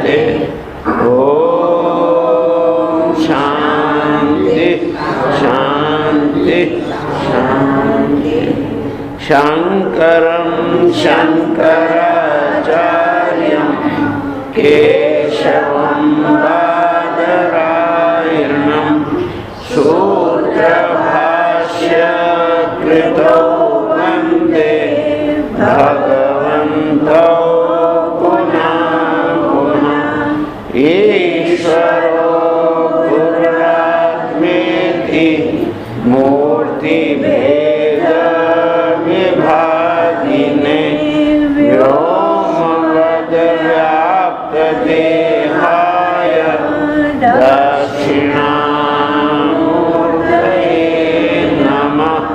शांति। ओम शांति शांति शांति। शंकरं शंकराचार्यं केशवं बादरायणं सूत्रभाष्यकृतौ वन्दे भगवन्तौ पुनः पुनः। ईश्वरो गुरुरात्मेति मूर्तिभेद विभागिने व्योमवद्व्याप्तदेहाय दक्षिणामूर्तये नमः।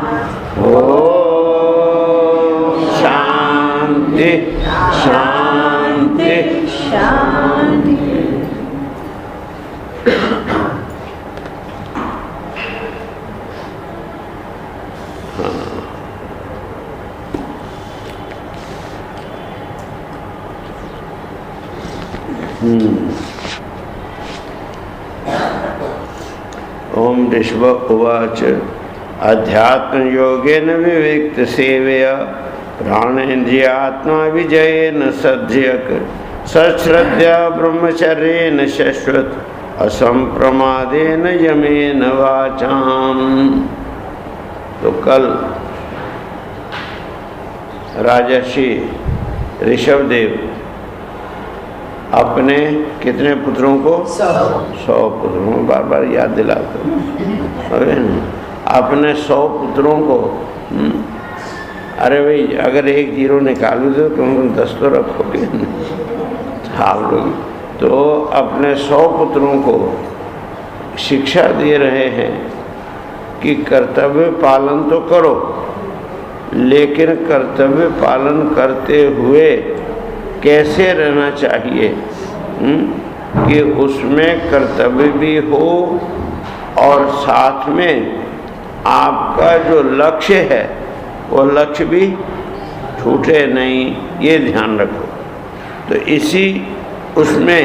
ओम शांति शांति शांति। ओम ऋषभ उवाच अध्यात्मयोगेन विविक्त सेवया प्राणेन्द्रियात्मा विजयेन सध्यक सश्रद्धया ब्रह्मचर्येण शश्वत असंप्रमादेन यमेन वाचाम। तो कल राजर्षि ऋषभदेव अपने कितने पुत्रों को 100 पुत्रों को बार बार याद दिलाते अपने 100 पुत्रों को अरे भाई अगर एक जीरो निकाल दो तो तुम 10 तो रखोगे आप लोग। तो अपने 100 पुत्रों को शिक्षा दे रहे हैं कि कर्तव्य पालन तो करो, लेकिन कर्तव्य पालन करते हुए कैसे रहना चाहिए कि उसमें कर्तव्य भी हो और साथ में आपका जो लक्ष्य है वो लक्ष्य भी छूटे नहीं, ये ध्यान रखो। तो इसी उसमें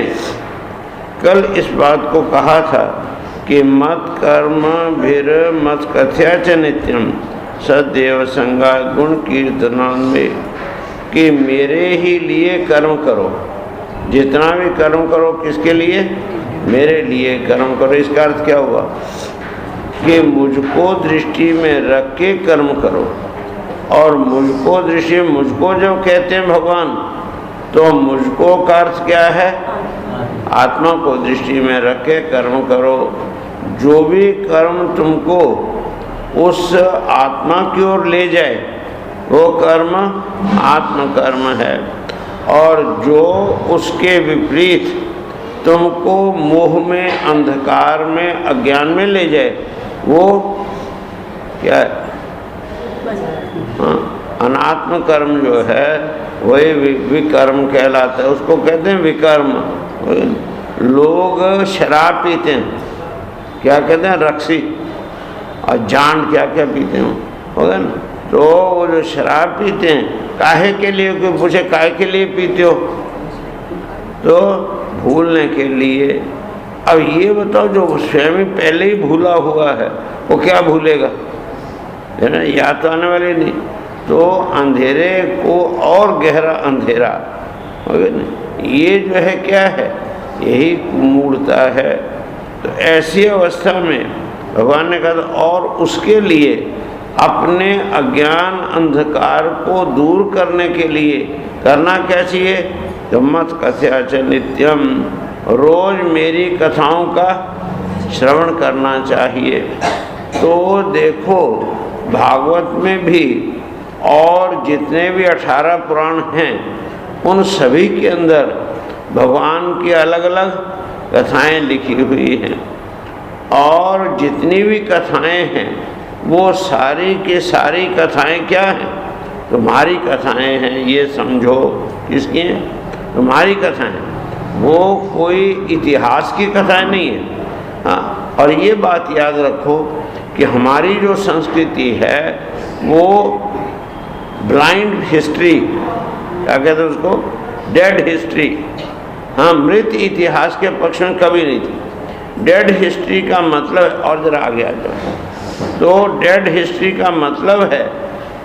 कल इस बात को कहा था कि मत कर्म भीर मत कथ्या च नित्यम सदैव संगा गुण कीर्तनान में, कि मेरे ही लिए कर्म करो। जितना भी कर्म करो किसके लिए? मेरे लिए कर्म करो। इसका अर्थ क्या हुआ कि मुझको दृष्टि में रख के कर्म करो। और मुझको दृष्टि, मुझको जब कहते हैं भगवान, तो मुझको का अर्थ क्या है? आत्मा को दृष्टि में रख के कर्म करो। जो भी कर्म तुमको उस आत्मा की ओर ले जाए वो कर्म आत्म कर्म है, और जो उसके विपरीत तुमको मोह में, अंधकार में, अज्ञान में ले जाए वो क्या है? अनात्म कर्म जो है वही विकर्म कहलाता है। उसको कहते हैं विकर्म। लोग शराब पीते हैं, क्या कहते हैं? रक्सी। और जान क्या क्या पीते हैं होगा ना। तो वो जो शराब पीते हैं काहे के लिए, कोई पूछे काहे के लिए पीते हो, तो भूलने के लिए। अब ये बताओ जो स्वयं पहले ही भूला हुआ है वो क्या भूलेगा, है ना? याद तो आने वाली नहीं। तो अंधेरे को और गहरा अंधेरा होगा ना, ये जो है क्या है? यही मूढ़ता है। तो ऐसी अवस्था में भगवान ने कहा और उसके लिए अपने अज्ञान अंधकार को दूर करने के लिए करना क्या चाहिए? तो मत कथ्या च नित्यम, रोज मेरी कथाओं का श्रवण करना चाहिए। तो देखो भागवत में भी और जितने भी 18 पुराण हैं उन सभी के अंदर भगवान की अलग अलग कथाएं लिखी हुई हैं। और जितनी भी कथाएं हैं वो सारी की सारी कथाएं क्या हैं? तुम्हारी कथाएं हैं, ये समझो। किसकी हैं? तुम्हारी कथाएं। वो कोई इतिहास की कथाएं नहीं है। हाँ, और ये बात याद रखो कि हमारी जो संस्कृति है वो ब्लाइंड हिस्ट्री, क्या कहते हैं उसको? Dead history. हाँ, मृत इतिहास के पक्ष में कभी नहीं थी। डेड हिस्ट्री का मतलब, और जरा आगे आ जाओ, तो डेड हिस्ट्री का मतलब है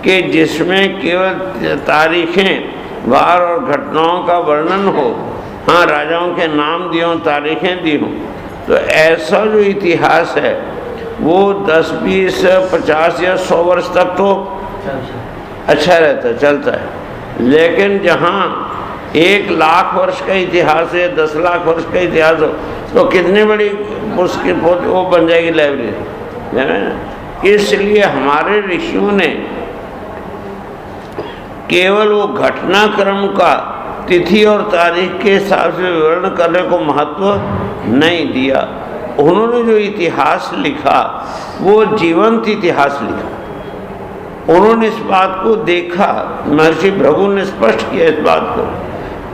कि जिसमें केवल तारीखें, वार और घटनाओं का वर्णन हो, हाँ राजाओं के नाम दिए हों, तारीखें दी हों, तो ऐसा जो इतिहास है वो 10, 20, 50 या 100 वर्ष तक तो अच्छा रहता है, चलता है। लेकिन जहाँ 1 लाख वर्ष का इतिहास है, 10 लाख वर्ष का इतिहास हो, तो कितनी बड़ी उसकी वो बन जाएगी लाइब्रेरी, है ना। इसलिए हमारे ऋषियों ने केवल वो घटनाक्रम का तिथि और तारीख के हिसाब से विवरण करने को महत्व नहीं दिया। उन्होंने जो इतिहास लिखा वो जीवंत इतिहास लिखा। उन्होंने इस बात को देखा, महर्षि भृगु ने स्पष्ट किया इस बात को,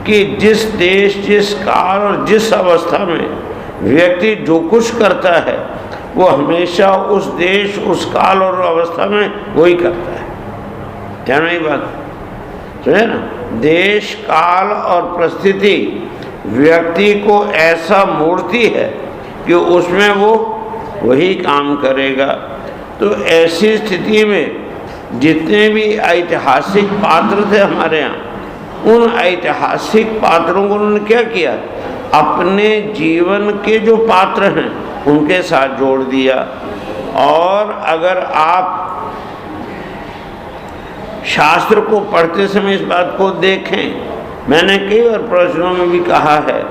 कि जिस देश, जिस काल और जिस अवस्था में व्यक्ति जो कुछ करता है वो हमेशा उस देश, उस काल और अवस्था में वही करता है। क्या नहीं बात है ना। देश, काल और परिस्थिति व्यक्ति को ऐसा मोड़ती है कि उसमें वो वही काम करेगा। तो ऐसी स्थिति में जितने भी ऐतिहासिक पात्र थे हमारे यहाँ, उन ऐतिहासिक पात्रों को उन्होंने क्या किया, अपने जीवन के जो पात्र हैं उनके साथ जोड़ दिया। और अगर आप शास्त्र को पढ़ते समय इस बात को देखें, मैंने कई बार प्रवचनों में भी कहा है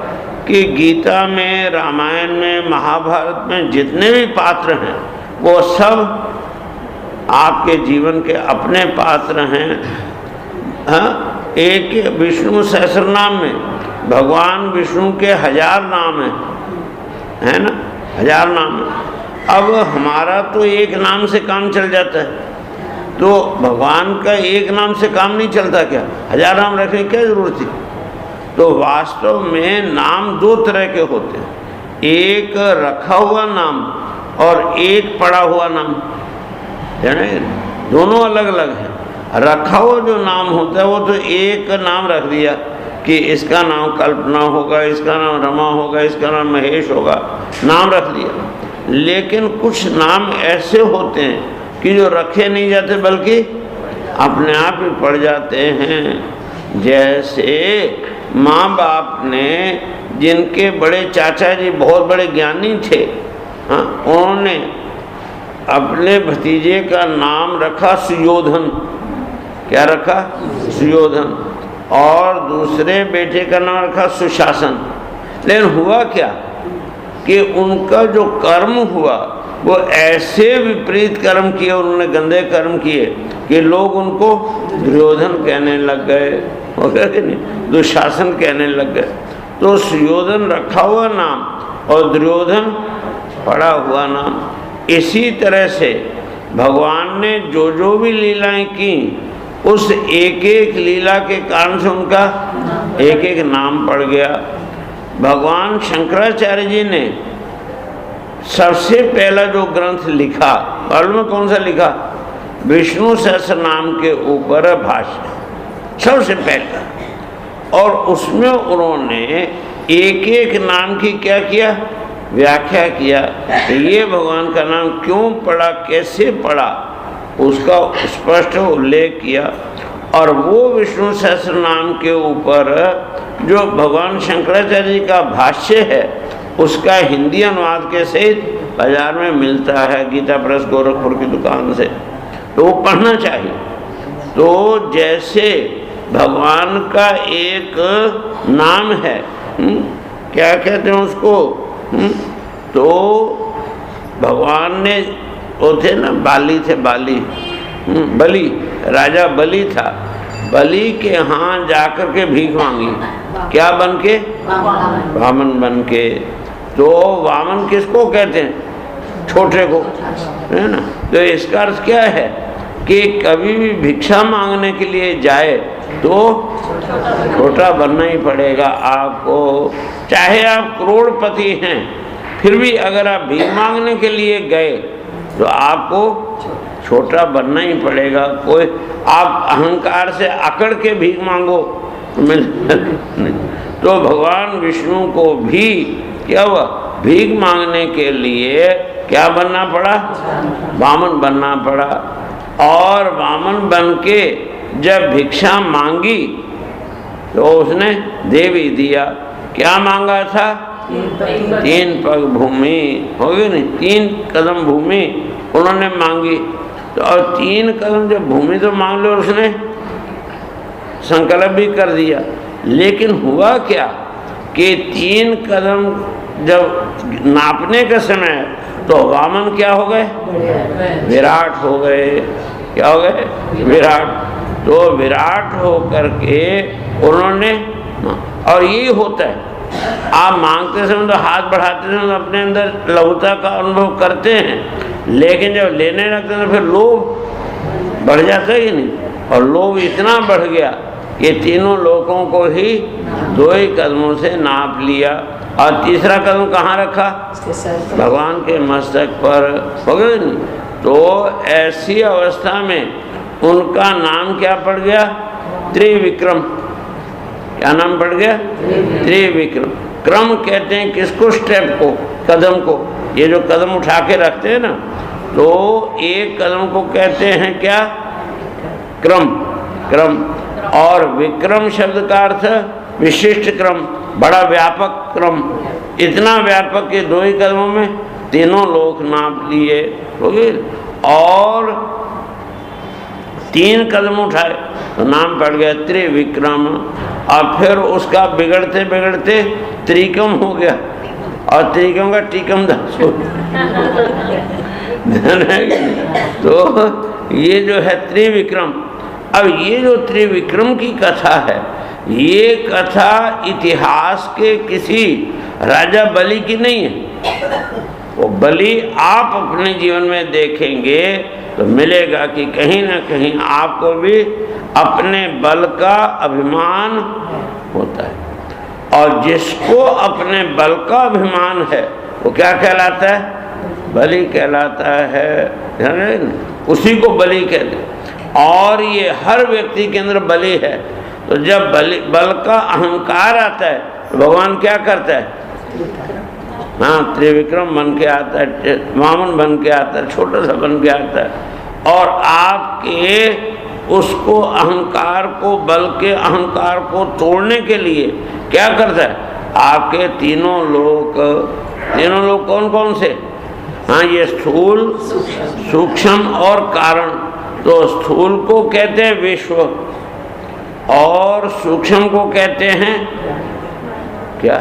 कि गीता में, रामायण में, महाभारत में जितने भी पात्र हैं वो सब आपके जीवन के अपने पात्र हैं। हाँ, एक विष्णु सहस्रनाम में भगवान विष्णु के 1000 नाम है ना, 1000 नाम है। अब हमारा तो एक नाम से काम चल जाता है, तो भगवान का एक नाम से काम नहीं चलता क्या? 1000 नाम रखने की क्या जरूरत थी? तो वास्तव में नाम 2 तरह के होते हैं, एक रखा हुआ नाम और एक पड़ा हुआ नाम, जाने दोनों अलग अलग हैं। रखा हुआ जो नाम होता है वो तो एक नाम रख दिया कि इसका नाम कल्पना होगा, इसका नाम रमा होगा, इसका नाम महेश होगा, नाम रख दिया। लेकिन कुछ नाम ऐसे होते हैं कि जो रखे नहीं जाते बल्कि अपने आप ही पड़ जाते हैं। जैसे माँ बाप ने, जिनके बड़े चाचा जी बहुत बड़े ज्ञानी थे, हाँ, उन्होंने अपने भतीजे का नाम रखा सुयोधन। क्या रखा? सुयोधन। और दूसरे बेटे का नाम रखा सुशासन। लेकिन हुआ क्या कि उनका जो कर्म हुआ वो ऐसे विपरीत कर्म किए, उन्होंने गंदे कर्म किए कि लोग उनको दुर्योधन कहने लग गए, हो गया कि नहीं, दुशासन कहने लग गए। तो सुयोधन रखा हुआ नाम और दुर्योधन पड़ा हुआ नाम। इसी तरह से भगवान ने जो जो भी लीलाएं की, उस एक एक लीला के कारण से उनका एक एक नाम पड़ गया। भगवान शंकराचार्य जी ने सबसे पहला जो ग्रंथ लिखा, मालूम है कौन सा लिखा? विष्णु सहस्रनाम के ऊपर भाष्य, सबसे पहला। और उसमें उन्होंने एक एक नाम की क्या किया? व्याख्या किया। ये भगवान का नाम क्यों पड़ा, कैसे पड़ा, उसका स्पष्ट उल्लेख किया। और वो विष्णु सहस्रनाम के ऊपर जो भगवान शंकराचार्य जी का भाष्य है, उसका हिंदी अनुवाद के सहित बाजार में मिलता है, गीता प्रेस गोरखपुर की दुकान से, तो वो पढ़ना चाहिए। तो जैसे भगवान का एक नाम है, क्या कहते हैं उसको, तो भगवान ने, वो थे ना, बाली थे, बलि, राजा बलि था। बलि के यहाँ जाकर के भीख मांगी, क्या बन के? वामन बन के। तो वामन किसको कहते हैं? छोटे को, है ना। तो इसका अर्थ क्या है कि कभी भी भिक्षा मांगने के लिए जाए तो छोटा बनना ही पड़ेगा आपको। चाहे आप करोड़पति हैं, फिर भी अगर आप भीख मांगने के लिए गए तो आपको छोटा बनना ही पड़ेगा। कोई आप अहंकार से अकड़ के भीख मांगो तो मिल नहीं। तो भगवान विष्णु को भी क्या हुआ, भीख मांगने के लिए क्या बनना पड़ा, वामन बनना पड़ा। और वामन बन के जब भिक्षा मांगी तो उसने दे भी दिया। क्या मांगा था, 3 पग भूमि, हो गई नहीं, 3 कदम भूमि उन्होंने मांगी। तो और 3 कदम जब भूमि तो मांग लो, उसने संकल्प भी कर दिया। लेकिन हुआ क्या कि 3 कदम जब नापने का समय तो वामन क्या हो गए, विराट हो गए। क्या हो गए, विराट। तो विराट हो करके उन्होंने, और यही होता है, आप मांगते समय तो हाथ बढ़ाते समय तो अपने अंदर लघुता का अनुभव करते हैं, लेकिन जब लेने लगते हैं तो फिर लोभ बढ़ जाता है कि नहीं। और लोभ इतना बढ़ गया कि तीनों लोगों को ही 2 ही कदमों से नाप लिया। और तीसरा कदम कहाँ रखा, भगवान के मस्तक पर, हो गया नहीं। तो ऐसी अवस्था में उनका नाम क्या पड़ गया, त्रिविक्रम। क्या नाम पड़ गया, त्रिविक्रम। क्रम कहते हैं किसको, स्टेप को, कदम को। ये जो कदम उठा के रखते हैं ना, तो एक कदम को कहते हैं क्या, क्रम। क्रम। और विक्रम शब्द का अर्थ विशिष्ट क्रम, बड़ा व्यापक क्रम। इतना व्यापक कि 2 ही कदमों में तीनों लोक नाप लिए, हो गए। और 3 कदम उठाए तो नाम पड़ गया त्रिविक्रम। और फिर उसका बिगड़ते बिगड़ते त्रिकम हो गया, और त्रिकम का टीकम 10 हो तो ये जो है त्रिविक्रम। अब ये जो त्रिविक्रम की कथा है, ये कथा इतिहास के किसी राजा बलि की नहीं है। वो बलि आप अपने जीवन में देखेंगे तो मिलेगा कि कहीं ना कहीं आपको भी अपने बल का अभिमान होता है। और जिसको अपने बल का अभिमान है वो क्या कहलाता है, बलि कहलाता है। उसी को बलि कहते हैं। और ये हर व्यक्ति के अंदर बलि है। तो जब बल का अहंकार आता है तो भगवान क्या करता है, हाँ, त्रिविक्रम बन के आता है, वामन बन के आता है, छोटा सा बन के आता है। और आपके उसको अहंकार को, बल के अहंकार को तोड़ने के लिए क्या करता है, आपके तीनों लोग कौन कौन से, हाँ, ये स्थूल, सूक्ष्म और कारण। तो स्थूल को कहते हैं विश्व, और सूक्ष्म को कहते हैं क्या,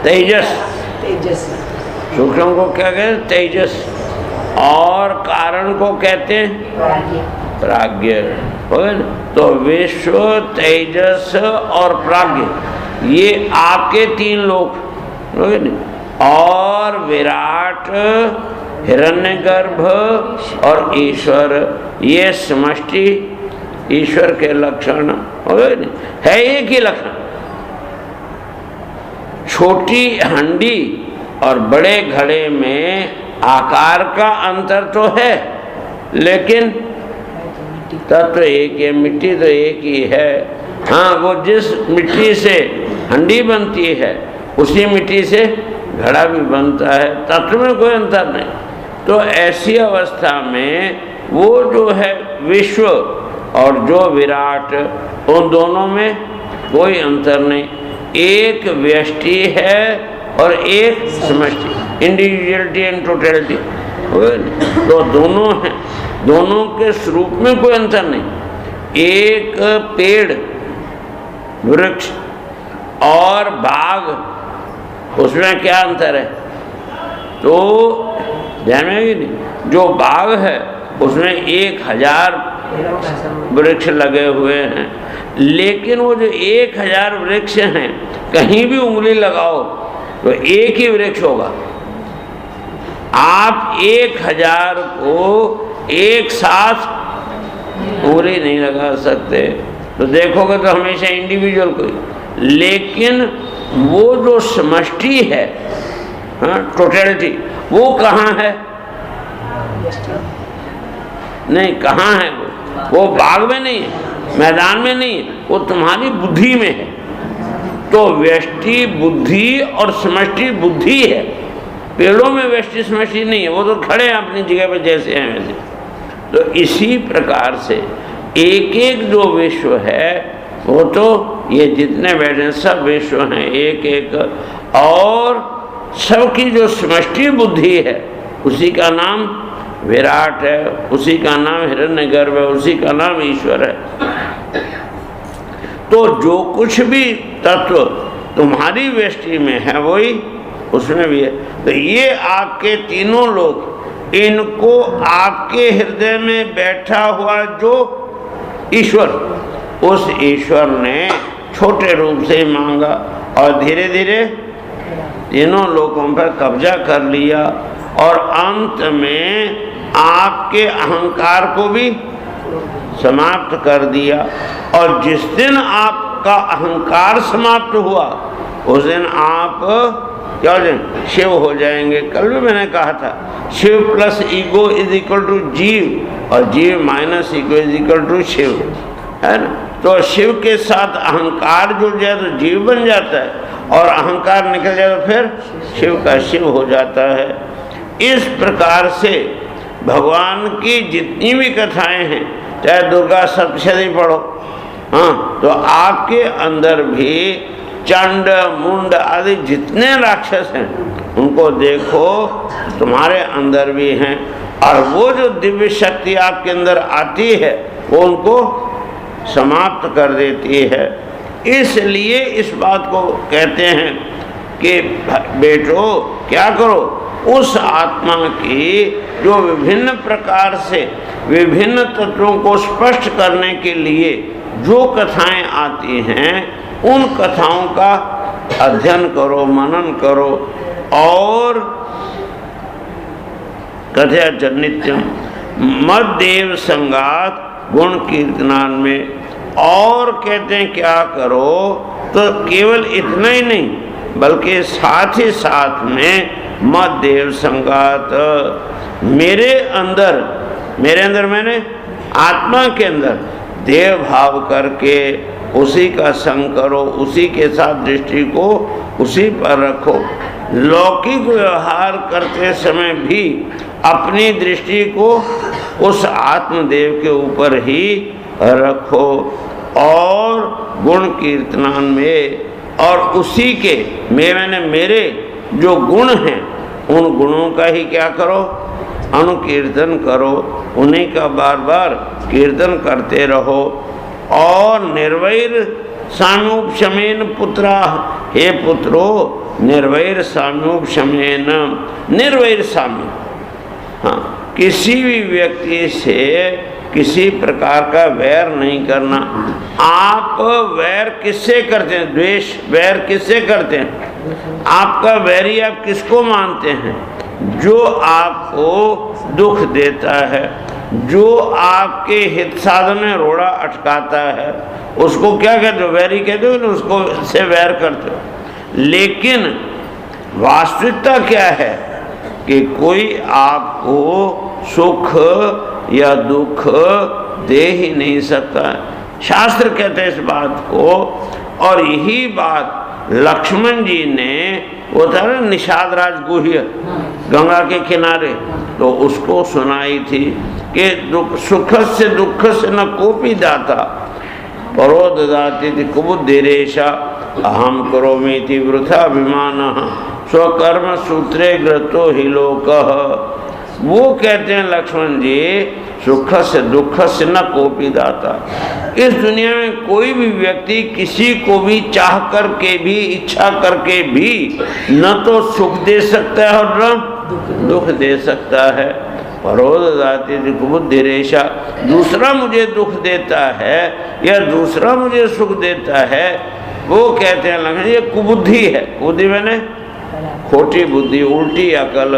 तेजस। सूक्ष्म को क्या कहते हैं, तेजस। और कारण को कहते हैं प्राज्ञ। तो विश्व, तेजस और प्राज्ञ, ये आपके 3 लोक। और विराट, हिरण्यगर्भ और ईश्वर, ये समष्टि ईश्वर के लक्षण है। एक ही लक्षण, छोटी हंडी और बड़े घड़े में आकार का अंतर तो है, लेकिन तत्व एक है, मिट्टी तो एक ही है। हाँ, वो जिस मिट्टी से हंडी बनती है उसी मिट्टी से घड़ा भी बनता है, तत्व में कोई अंतर नहीं। तो ऐसी अवस्था में वो जो है विश्व और जो विराट, उन दोनों में कोई अंतर नहीं। एक व्यष्टि है और एक समष्टि, इंडिविजुअलिटी एंड टोटलिटी। तो दोनों हैं, दोनों के स्वरूप में कोई अंतर नहीं। एक पेड़, वृक्ष और बाग, उसमें क्या अंतर है, तो ध्यान में भी नहीं। जो बाग है उसमें 1000 वृक्ष लगे हुए हैं, लेकिन वो जो 1000 वृक्ष हैं, कहीं भी उंगली लगाओ तो एक ही वृक्ष होगा। आप 1000 को एक साथ उंगली नहीं लगा सकते। तो देखोगे तो हमेशा इंडिविजुअल कोई, लेकिन वो जो समष्टि है, हाँ, टोटलिटी, वो कहाँ है, नहीं, कहाँ है वो बाग में नहीं है, मैदान में नहीं, वो तुम्हारी बुद्धि में है। तो व्यष्टि बुद्धि और समष्टि बुद्धि है, पेड़ों में व्यष्टि समष्टि नहीं है, वो तो खड़े हैं अपनी जगह पर जैसे हैं वैसे। तो इसी प्रकार से एक एक जो विश्व है वो तो ये जितने बैठे सब विश्व हैं एक एक, और सबकी जो समष्टि बुद्धि है उसी का नाम विराट है, उसी का नाम हिरण्यगर्भ है, उसी का नाम ईश्वर है। तो जो कुछ भी तत्व तुम्हारी व्यष्टि में है वही उसमें भी है। तो ये आपके तीनों लोग, इनको आपके हृदय में बैठा हुआ जो ईश्वर, उस ईश्वर ने छोटे रूप से मांगा और धीरे धीरे तीनों लोगों पर कब्जा कर लिया, और अंत में आपके अहंकार को भी समाप्त कर दिया। और जिस दिन आपका अहंकार समाप्त हुआ उस दिन आप क्या हो जाएंगे? शिव हो जाएंगे। कल भी मैंने कहा था Shiv plus ego is equal to jeev, और jeev minus ego is equal to Shiv, है ना। तो शिव के साथ अहंकार जुड़ जाए तो जीव बन जाता है, और अहंकार निकल जाए तो फिर शिव का शिव हो जाता है। इस प्रकार से भगवान की जितनी भी कथाएं हैं, चाहे दुर्गा सप्तशती पढ़ो, हाँ, तो आपके अंदर भी चंड मुंड आदि जितने राक्षस हैं उनको देखो, तुम्हारे अंदर भी हैं, और वो जो दिव्य शक्ति आपके अंदर आती है वो उनको समाप्त कर देती है। इसलिए इस बात को कहते हैं कि बेटो क्या करो, उस आत्मा की जो विभिन्न प्रकार से विभिन्न तत्वों को स्पष्ट करने के लिए जो कथाएं आती हैं उन कथाओं का अध्ययन करो, मनन करो, और कथया च नित्यम मद्देव संगात गुण कीर्तनान में। और कहते हैं क्या करो, तो केवल इतना ही नहीं बल्कि साथ ही साथ में मद्देव संगात, मेरे अंदर मैंने आत्मा के अंदर देव भाव करके उसी का संग करो, उसी के साथ दृष्टि को उसी पर रखो। लौकिक व्यवहार करते समय भी अपनी दृष्टि को उस आत्मदेव के ऊपर ही रखो, और गुण कीर्तनान में, और उसी के मेरे जो गुण हैं उन गुणों का ही क्या करो, अनुकीर्तन करो, उन्हीं का बार बार कीर्तन करते रहो। और निर्वैर साम्योपशमेन पुत्रा, हे पुत्रो निर्वैर साम्योपशमेन, निर्वैर साम्य, हाँ, किसी भी व्यक्ति से किसी प्रकार का वैर नहीं करना। आप वैर किससे करते हैं? द्वेष वैर किससे करते हैं? आपका वैरी आप किसको मानते हैं? जो आपको दुख देता है, जो आपके हित साधन में रोड़ा अटकाता है, उसको क्या कहते हो? वैरी कहते हो, उसको से वैर करते हो। लेकिन वास्तविकता क्या है कि कोई आपको सुख या दुख दे ही नहीं सकता। शास्त्र कहते हैं इस बात को, और यही बात लक्ष्मण जी ने, वो था ना निषाद राज गुह्य गंगा के किनारे, तो उसको सुनाई थी कि सुख से दुख से न कोपी दाता परो ददाति कुबुद्धिरेशा अहम करोमीति वृथा अभिमानः स्वकर्म सूत्रे ग्रतो हि लोकः। वो कहते हैं लक्ष्मण जी, सुख से दुख से न कोपी दाता। इस दुनिया में कोई भी व्यक्ति किसी को भी चाह करके भी, इच्छा करके भी न तो सुख दे सकता है और न दुख दे सकता है। परोददाति कुबुद्धिरेशा, दूसरा मुझे दुख देता है या दूसरा मुझे सुख देता है, वो कहते हैं लक्ष्मण ये कुबुद्धि है। कुबुद्धि मैंने खोटी बुद्धि, उल्टी अकल,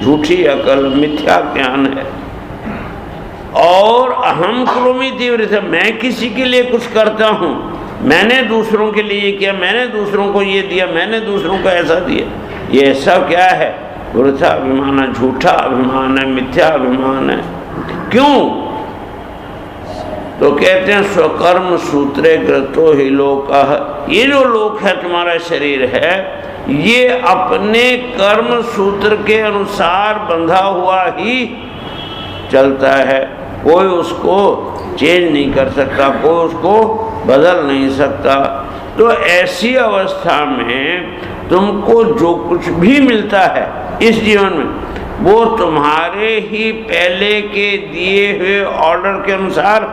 झूठी अकल, मिथ्या ज्ञान है। और अहम करोमि तीव्र, मैं किसी के लिए कुछ करता हूँ, मैंने दूसरों के लिए किया, मैंने दूसरों को ये दिया, मैंने दूसरों को ऐसा दिया, ये सब क्या है? वृथा अभिमान है, झूठा अभिमान है, मिथ्या अभिमान है। क्यों? तो कहते हैं स्वकर्म सूत्रे कृतो ही लोकः, ये जो लोक है तुम्हारा शरीर है, ये अपने कर्म सूत्र के अनुसार बंधा हुआ ही चलता है, कोई उसको चेंज नहीं कर सकता, कोई उसको बदल नहीं सकता। तो ऐसी अवस्था में तुमको जो कुछ भी मिलता है इस जीवन में, वो तुम्हारे ही पहले के दिए हुए ऑर्डर के अनुसार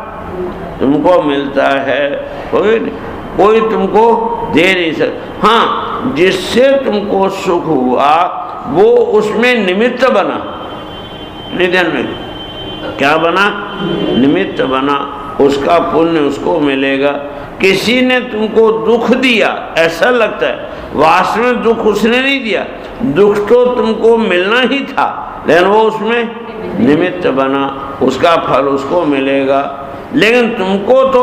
तुमको मिलता है, कोई तुमको दे नहीं सकता। हाँ, जिससे तुमको सुख हुआ वो उसमें निमित्त बना, निधन में क्या बना, निमित्त बना, उसका पुण्य उसको मिलेगा। किसी ने तुमको दुख दिया, ऐसा लगता है, वास्तव में दुख उसने नहीं दिया, दुख तो तुमको मिलना ही था, लेकिन वो उसमें निमित्त बना, उसका फल उसको मिलेगा। लेकिन तुमको तो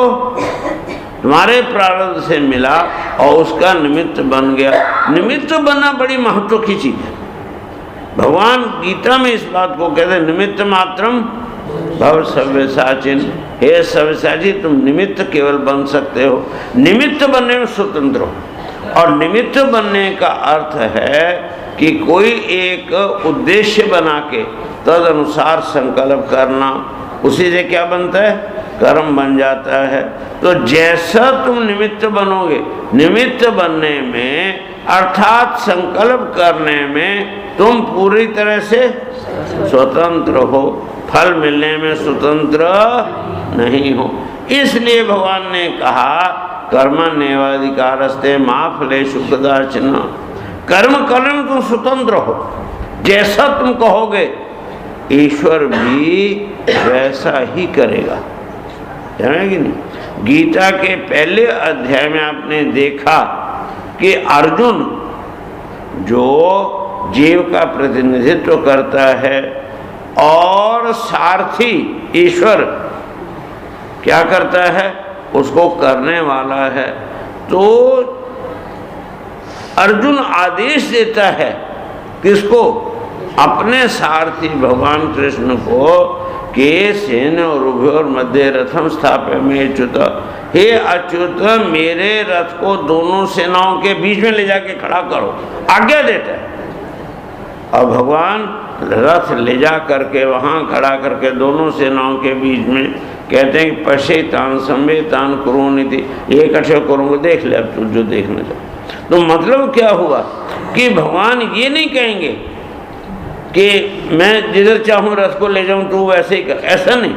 तुम्हारे प्रारब्ध से मिला और उसका निमित्त बन गया। निमित्त बनना बड़ी महत्व की चीज है। भगवान गीता में इस बात को कहते हैं, निमित्त मात्रम भव सव्यसाचिन, हे सव्यसाची तुम निमित्त केवल बन सकते हो, निमित्त बनने में स्वतंत्र हो। और निमित्त बनने का अर्थ है कि कोई एक उद्देश्य बना के तद अनुसार संकल्प करना, उसी से क्या बनता है, कर्म बन जाता है। तो जैसा तुम निमित्त बनोगे, निमित्त बनने में अर्थात संकल्प करने में तुम पूरी तरह से स्वतंत्र हो, फल मिलने में स्वतंत्र नहीं हो। इसलिए भगवान ने कहा कर्मण्येवाधिकारस्ते मा फलेषु कदाचन, कर्म करने में तुम स्वतंत्र हो, जैसा तुम कहोगे ईश्वर भी वैसा ही करेगा, जाने कि नहीं। गीता के पहले अध्याय में आपने देखा कि अर्जुन जो जीव का प्रतिनिधित्व करता है और सारथी ईश्वर क्या करता है, उसको करने वाला है, तो अर्जुन आदेश देता है किसको, अपने सारथी भगवान कृष्ण को, के सेन और उभयोर मध्य रथम स्थापय में अच्युत, हे अच्युत मेरे रथ को दोनों सेनाओं के बीच में ले जाके खड़ा करो, आज्ञा देता है। और भगवान रथ ले जा करके वहाँ खड़ा करके दोनों सेनाओं के बीच में कहते हैं कि पश्यतान संवेतान कुरुनिति, एक अच्छा करूँगा, देख ले अब तू जो देखना चाहो। तो मतलब क्या हुआ कि भगवान ये नहीं कहेंगे कि मैं जिधर चाहूँ रथ को ले जाऊँ तो वैसे ही कर, ऐसा नहीं।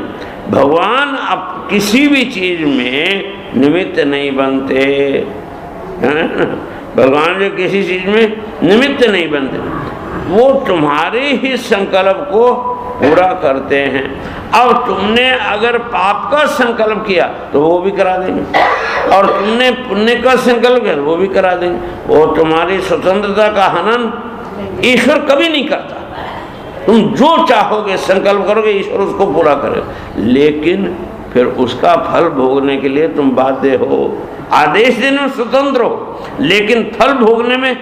भगवान अब किसी भी चीज़ में निमित्त नहीं बनते, भगवान जो किसी चीज़ में निमित्त नहीं बनते, वो तुम्हारे ही संकल्प को पूरा करते हैं। अब तुमने अगर पाप का संकल्प किया तो वो भी करा देंगे, और तुमने पुण्य का संकल्प किया तो वो भी करा देंगे। वो तुम्हारी स्वतंत्रता का हनन ईश्वर कभी नहीं करता। तुम जो चाहोगे संकल्प करोगे, ईश्वर उसको पूरा करेगा, लेकिन फिर उसका फल भोगने के लिए तुम बाध्य हो। आदेश देने में स्वतंत्र हो, लेकिन फल भोगने में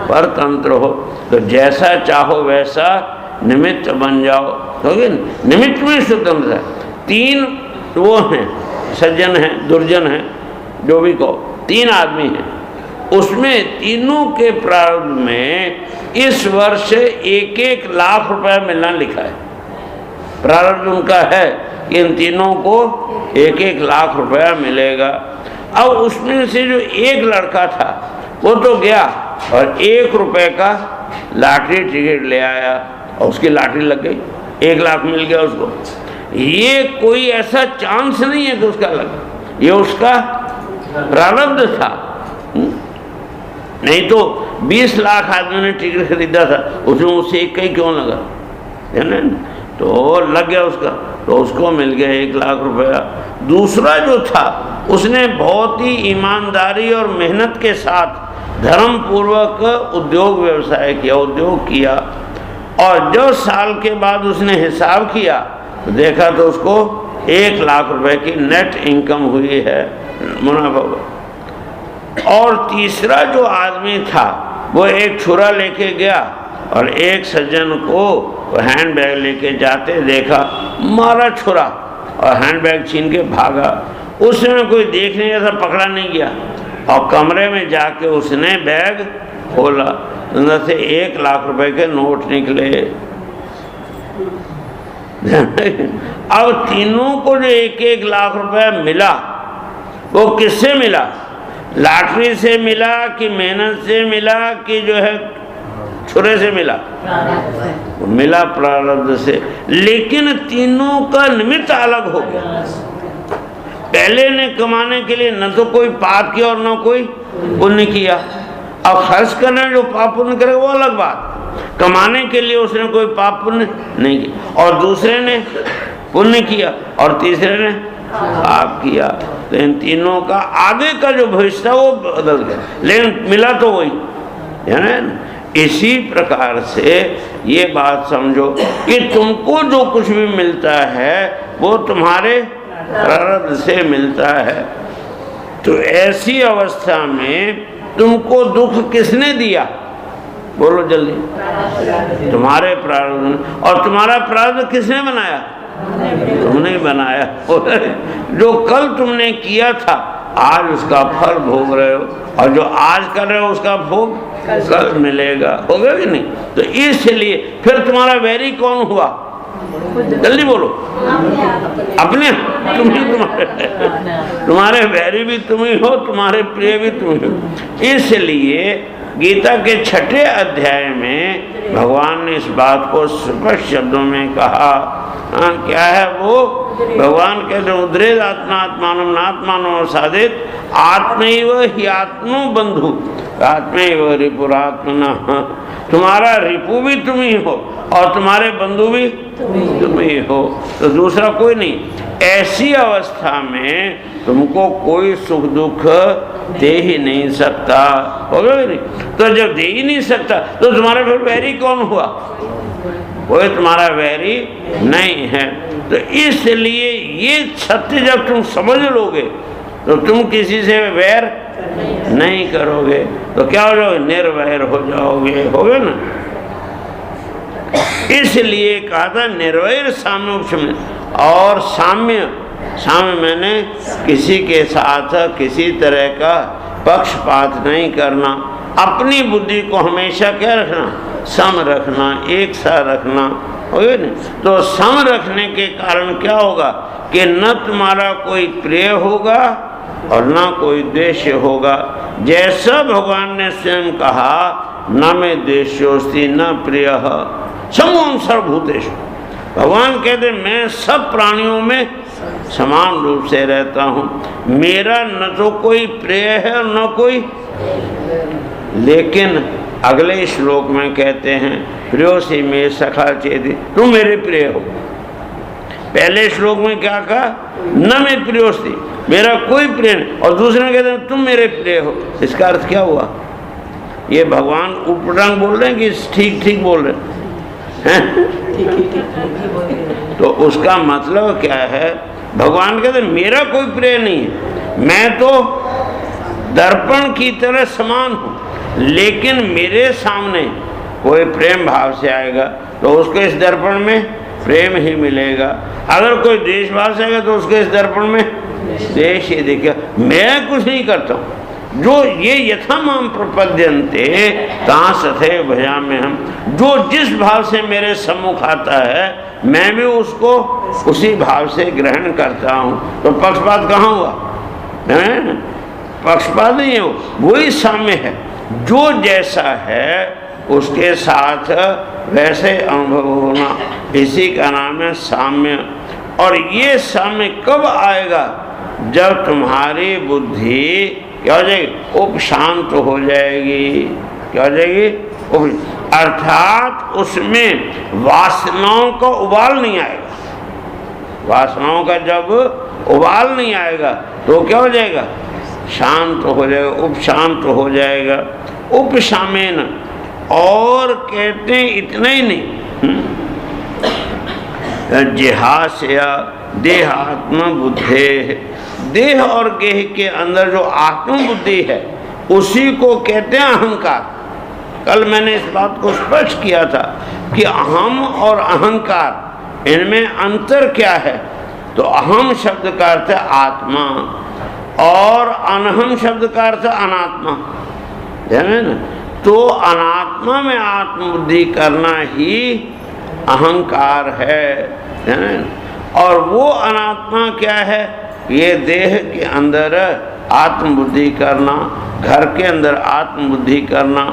परतंत्र हो। तो जैसा चाहो वैसा निमित्त बन जाओ, होगे निमित्त में स्वतंत्र है। तीन वो हैं, सज्जन हैं, दुर्जन हैं, जो भी कहो, तीन आदमी हैं, उसमें तीनों के प्रारब्ध में इस वर्ष 1-1 लाख रुपए मिलना लिखा है। प्रारब्ध उनका है कि इन तीनों को 1-1 लाख रुपया मिलेगा। अब उसमें से जो एक लड़का था वो तो गया और 1 रुपए का लॉटरी टिकट ले आया और उसकी लॉटरी लग गई, 1 लाख मिल गया उसको। ये कोई ऐसा चांस नहीं है कि उसका लगा, ये उसका प्रारब्ध था। नहीं तो 20 लाख आदमी ने टिकट खरीदा था, उसमें उसे एक ही क्यों लगा, है ना? तो लग गया उसका, तो उसको मिल गया 1 लाख रुपया। दूसरा जो था उसने बहुत ही ईमानदारी और मेहनत के साथ धर्म पूर्वक उद्योग व्यवसाय किया, उद्योग किया, और जो साल के बाद उसने हिसाब किया तो देखा तो उसको 1 लाख रुपए की नेट इनकम हुई है, मुनाफा हुआ। और तीसरा जो आदमी था वो एक छुरा लेके गया और एक सज्जन को हैंड बैग लेके जाते देखा, मारा छुरा, और हैंडबैग छीन के भागा। उस समय कोई देखने जैसा पकड़ा नहीं गया और कमरे में जाके उसने बैग खोला, अंदर से 1 लाख रुपए के नोट निकले। अब तीनों को जो 1-1 लाख रुपया मिला वो किससे मिला? लॉटरी से मिला कि मेहनत से मिला कि जो है छुरे से मिला? मिला प्रारब्ध से। लेकिन तीनों का निमित्त अलग हो गया। पहले ने कमाने के लिए न तो कोई पाप किया और न कोई पुण्य किया। अब खर्च करने जो पाप पुण्य करेगा वो अलग बात, कमाने के लिए उसने कोई पाप पुण्य नहीं किया। और दूसरे ने पुण्य किया और तीसरे ने पाप किया। तो इन तीनों का आगे का जो भविष्य था वो बदल गया, लेकिन मिला तो वही है ना। इसी प्रकार से ये बात समझो कि तुमको जो कुछ भी मिलता है वो तुम्हारे प्रारब्ध से मिलता है। तो ऐसी अवस्था में तुमको दुख किसने दिया? बोलो जल्दी। तुम्हारे प्रारब्ध। और तुम्हारा प्रारब्ध किसने बनाया? तुमने बनाया। जो कल तुमने किया था आज उसका फल भोग रहे हो, और जो आज कर रहे हो उसका भोग कल मिलेगा। होगा कि नहीं? तो इसलिए फिर तुम्हारा वैरी कौन हुआ? जल्दी बोलो। अपने तुम्हारे वैरी भी तुम ही हो, तुम्हारे प्रिय भी तुम ही हो। इसलिए गीता के 6ठे अध्याय में भगवान ने इस बात को स्पष्ट शब्दों में कहा। क्या है वो? भगवान कहते हैं उद्रेद आत्मा आत्मानम नात्मानम साधित आत्मैव हि आत्मो बंधु आत्मैव रिपुरात्मना। तुम्हारा रिपु भी तुम ही हो और तुम्हारे बंधु भी तुम ही हो, तो दूसरा कोई नहीं। ऐसी अवस्था में तुमको कोई सुख दुख दे ही नहीं सकता, होगा नहीं? तो जब दे ही नहीं सकता तो तुम्हारा फिर वैरी कौन हुआ? कोई तुम्हारा वैरी नहीं है। तो इसलिए ये सत्य जब तुम समझ लोगे तो तुम किसी से वैर नहीं करोगे, तो क्या हो जाओगे? निर्वैर हो जाओगे, होगे ना। इसलिए कहा था निर्वैर साम्य उपशम। और साम्य मैंने किसी के साथ किसी तरह का पक्षपात नहीं करना, अपनी बुद्धि को हमेशा क्या रखना? सम रखना, एक सा रखना, होगा नहीं? तो सम रखने के कारण क्या होगा कि न तुम्हारा कोई प्रिय होगा और न कोई द्वेष होगा। जैसा भगवान ने स्वयं कहा, न में द्वेषोस्ति न प्रिय समूह सर्वभूतेषु। भगवान कहते मैं सब प्राणियों में समान रूप से रहता हूँ, मेरा न तो कोई प्रिय है और न कोई। लेकिन अगले श्लोक में कहते हैं प्रियोसी में सखा चेति, तुम मेरे प्रिय हो। पहले श्लोक में क्या कहा? न मैं प्रियोस्ति, मेरा कोई प्रिय नहीं। और दूसरे में कहते हैं तुम मेरे प्रिय हो। इसका अर्थ क्या हुआ? ये भगवान उपरंग बोल रहे हैं कि ठीक ठीक बोल रहे हैं? तो उसका मतलब क्या है? भगवान कहते हैं मेरा कोई प्रिय नहीं है, मैं तो दर्पण की तरह समान हूँ, लेकिन मेरे सामने कोई प्रेम भाव से आएगा तो उसको इस दर्पण में प्रेम ही मिलेगा। अगर कोई द्वेष भाव से आएगा तो उसको इस दर्पण में द्वेष ही दिखेगा। मैं कुछ नहीं करता हूँ, जो ये यथा माम प्रपद्यन्ते तां तथैव भजाम्य हम। जो जिस भाव से मेरे सम्मुख आता है मैं भी उसको उसी भाव से ग्रहण करता हूँ। तो पक्षपात कहाँ हुआ? पक्षपात नहीं है, वही साम्य है। जो जैसा है उसके साथ वैसे अनुभव होना, इसी का नाम है साम्य। और ये साम्य कब आएगा? जब तुम्हारी बुद्धि क्या हो जाएगी? उपशांत हो जाएगी। क्या हो जाएगी? अर्थात उसमें वासनाओं का उबाल नहीं आएगा। वासनाओं का जब उबाल नहीं आएगा तो क्या हो जाएगा? शांत हो जाएगा, उपशांत हो जाएगा। उपशामेन। और कहते हैं इतना ही नहीं, जिहास्या देहात्म बुद्धे, देह और गेह के अंदर जो आत्म बुद्धि है उसी को कहते हैं अहंकार। कल मैंने इस बात को स्पष्ट किया था कि अहम और अहंकार इनमें अंतर क्या है। तो अहम शब्द का अर्थ है आत्मा और अनहम शब्द का अर्थ अनात्मा, जाने ना। तो अनात्मा में आत्मबुद्धि करना ही अहंकार है, जाने ना। और वो अनात्मा क्या है? ये देह के अंदर आत्मबुद्धि करना, घर के अंदर आत्मबुद्धि करना,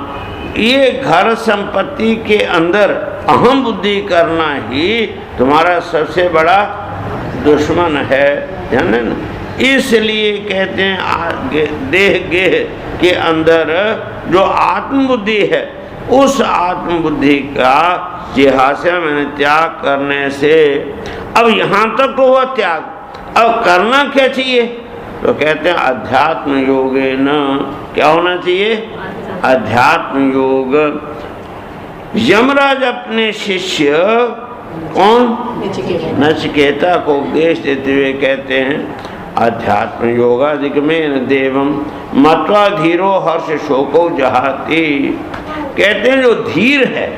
ये घर संपत्ति के अंदर अहम बुद्धि करना ही तुम्हारा सबसे बड़ा दुश्मन है, जाने ना। इसलिए कहते हैं देह गेह के अंदर जो आत्मबुद्धि है, उस आत्मबुद्धि का जिहासा मैंने त्याग करने से, अब यहाँ तक तो हुआ त्याग, अब करना क्या चाहिए? तो कहते हैं अध्यात्म योगे न, क्या होना चाहिए? अध्यात्म योग। यमराज अपने शिष्य कौन? नचिकेता को उपदेश देते हुए कहते हैं अध्यात्म योगाधिगमेन देवम मत्वा धीरो हर्ष शोको जहाति। कहते हैं जो धीर है,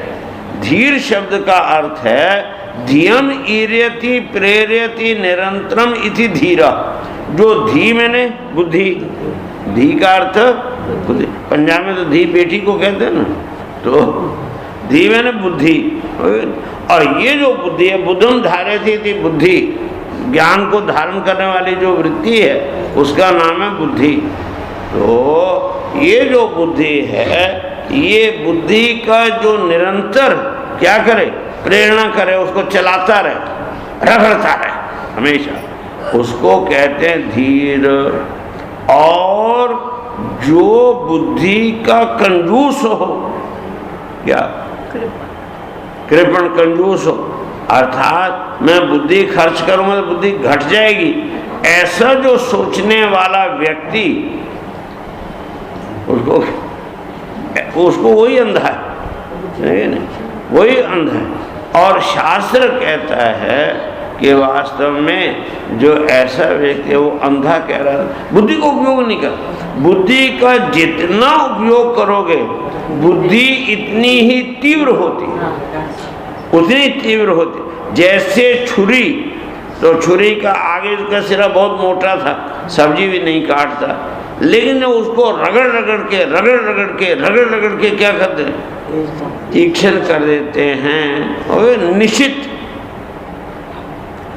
धीर शब्द का अर्थ है धियम ईर्यति प्रेरयति निरंतरम इति धीरा। जो धी मैंने बुद्धि, धी का अर्थ बुद्धि, पंजाब में तो धी बेटी को कहते हैं ना, तो धी मैंने बुद्धि। और ये जो बुद्धि है, बुद्धम धारयति थी बुद्धि, ज्ञान को धारण करने वाली जो वृत्ति है उसका नाम है बुद्धि। तो ये जो बुद्धि है, ये बुद्धि का जो निरंतर क्या करे? प्रेरणा करे, उसको चलाता रहे, रगड़ता रहे हमेशा, उसको कहते हैं धीर। और जो बुद्धि का कंजूस हो, क्या कृपण कंजूस हो, अर्थात मैं बुद्धि खर्च करूंगा तो बुद्धि घट जाएगी, ऐसा जो सोचने वाला व्यक्ति, उसको वही अंधा है, नहीं, वही अंधा है। और शास्त्र कहता है कि वास्तव में जो ऐसा व्यक्ति है वो अंधा कह रहा है, बुद्धि को उपयोग नहीं कर। बुद्धि का जितना उपयोग करोगे बुद्धि इतनी ही तीव्र होती है, उतनी तीव्र होती। जैसे छुरी, तो छुरी का आगे का सिरा बहुत मोटा था, सब्जी भी नहीं काटता, लेकिन उसको रगड़ रगड़ के क्या करते हैं? तीक्ष्ण कर देते हैं। और निश्चित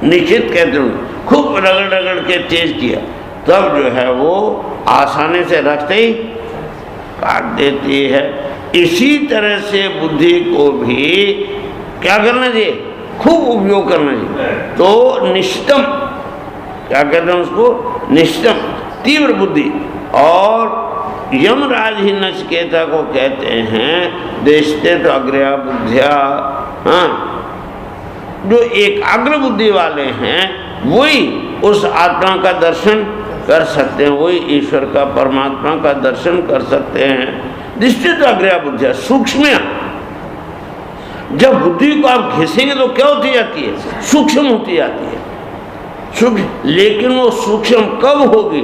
कहते हैं, खूब रगड़ के तेज किया, तब जो है वो आसानी से रखते ही काट देती है। इसी तरह से बुद्धि को भी क्या करना चाहिए? खूब उपयोग करना चाहिए। तो निष्ठम, क्या कहते हैं उसको? निष्ठम, तीव्र बुद्धि। और यमराज ही नचिकेता को कहते हैं देशते तो अग्रया बुद्धिया, हाँ, जो एकाग्र बुद्धि वाले हैं वही उस आत्मा का दर्शन कर सकते हैं, वही ईश्वर का, परमात्मा का दर्शन कर सकते हैं। दृष्टि तो अग्रया बुद्धिया, सूक्ष्म। जब बुद्धि को आप घिसेंगे तो क्या होती जाती है? सूक्ष्म होती जाती है, सूक्ष्म। लेकिन वो सूक्ष्म कब होगी?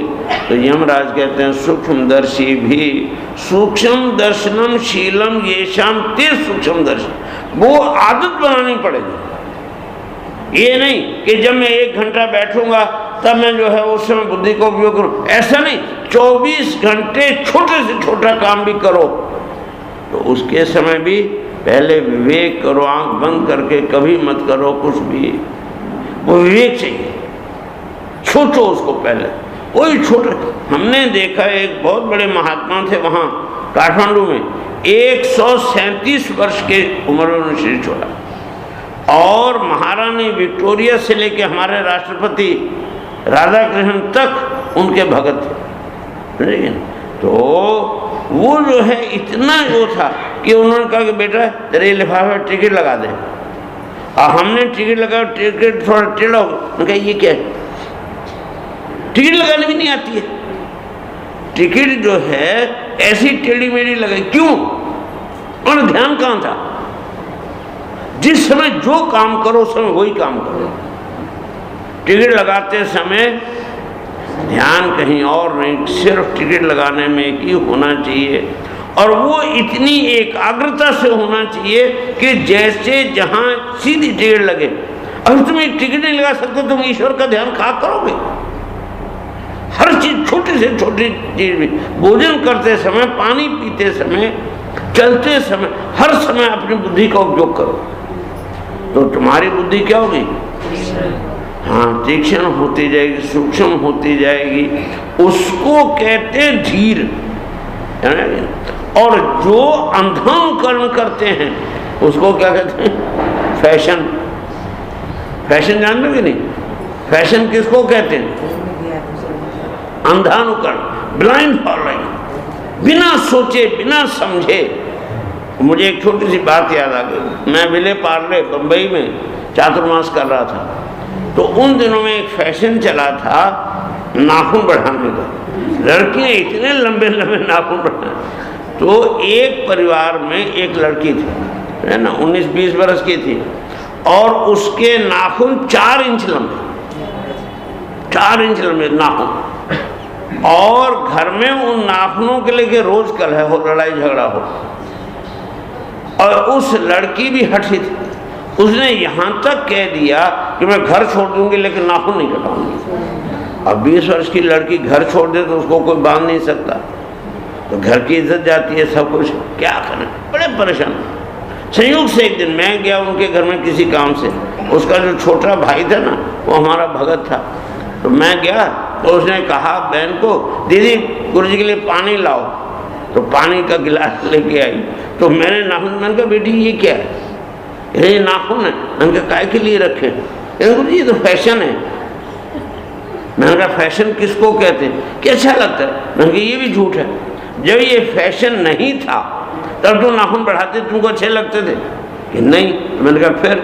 तो यमराज कहते हैं सूक्ष्मदर्शी भी, सूक्ष्म दर्शनम शीलम येषाम ते सूक्ष्म दर्शन। वो आदत बनानी पड़ेगी। ये नहीं कि जब मैं 1 घंटा बैठूंगा तब मैं जो है उस समय बुद्धि को उपयोग करूं, ऐसा नहीं। 24 घंटे छोटे से छोटा काम भी करो तो उसके समय भी पहले विवेक करो, आंख बंद करके कभी मत करो कुछ भी, वो विवेक चाहिए। सोचो उसको पहले, वही छोटे। हमने देखा एक बहुत बड़े महात्मा थे वहाँ काठमांडू में, 137 वर्ष के उम्र में उन्होंने शरीर छोड़ा। और महारानी विक्टोरिया से लेके हमारे राष्ट्रपति राधा कृष्ण तक उनके भगत थे। तो वो जो है इतना जो था कि उन्होंने कहा कि बेटा तेरे लिफाफे में टिकट लगा दे। और हमने टिकट लगा, टिकट थोड़ा टेढ़ा हो गया। उन्होंने कहा ये क्या है? टिकट लगाने भी नहीं आती है। टिकट जो है ऐसी टेढ़ी मेढ़ी लगाई, क्यों? और ध्यान कहाँ था? जिस समय जो काम करो उस समय वही काम करो। टिकट लगाते समय ध्यान कहीं और नहीं, सिर्फ टिकट लगाने में ही होना चाहिए। और वो इतनी एकाग्रता से होना चाहिए कि जैसे जहाँ सीधी टिकट लगे। अगर तुम एक टिकट नहीं लगा सकते तुम ईश्वर का ध्यान कहाँ करोगे? हर चीज, छोटी से छोटी चीज भी, भोजन करते समय, पानी पीते समय, चलते समय, हर समय अपनी बुद्धि का उपयोग करो तो तुम्हारी बुद्धि क्या होगी? हाँ, तीक्ष्ण होती जाएगी, सूक्ष्म होती जाएगी। उसको कहते धीर। और जो अंधानुकरण करते हैं उसको क्या कहते हैं? फैशन। फैशन जानते हो कि नहीं? फैशन किसको कहते हैं? अंधानुकरण, ब्लाइंड फॉलोइंग, बिना सोचे बिना समझे। मुझे एक छोटी सी बात याद आ गई। मैं विले पार्ले बंबई में चातुर्मास कर रहा था तो उन दिनों में एक फैशन चला था नाखून बढ़ाने का। लड़कियां इतने लंबे लंबे नाखून बढ़ाने। तो एक परिवार में एक लड़की थी, है ना, 19-20 वर्ष की थी और उसके नाखून 4 इंच लंबे, 4 इंच लंबे नाखून। और घर में उन नाखूनों के लेके रोज कलह हो, लड़ाई झगड़ा हो। और उस लड़की भी हठी थी। उसने यहाँ तक कह दिया कि मैं घर छोड़ दूंगी लेकिन नाखून नहीं कटाऊंगी। अब 20 वर्ष की लड़की घर छोड़ दे तो उसको कोई बांध नहीं सकता, तो घर की इज्जत जाती है, सब कुछ। क्या करें, बड़े परेशान। संयोग से एक दिन मैं गया उनके घर में किसी काम से। उसका जो छोटा भाई था ना, वो हमारा भगत था। तो मैं गया तो उसने कहा बहन को, दीदी गुरु जी के लिए पानी लाओ। तो पानी का गिलास लेके आई। तो मैंने नाखून, मैंने कहा बेटी ये क्या है? ये नाखून है। मैंने कहा काय के लिए रखे? गुरु जी ये तो फैशन है। मैंने कहा फैशन किसको कहते हैं कि अच्छा लगता है? मैंने कहा ये भी झूठ है। जब ये फैशन नहीं था तब तो नाखून बढ़ाते तुमको अच्छे लगते थे कि नहीं? मैंने कहा फिर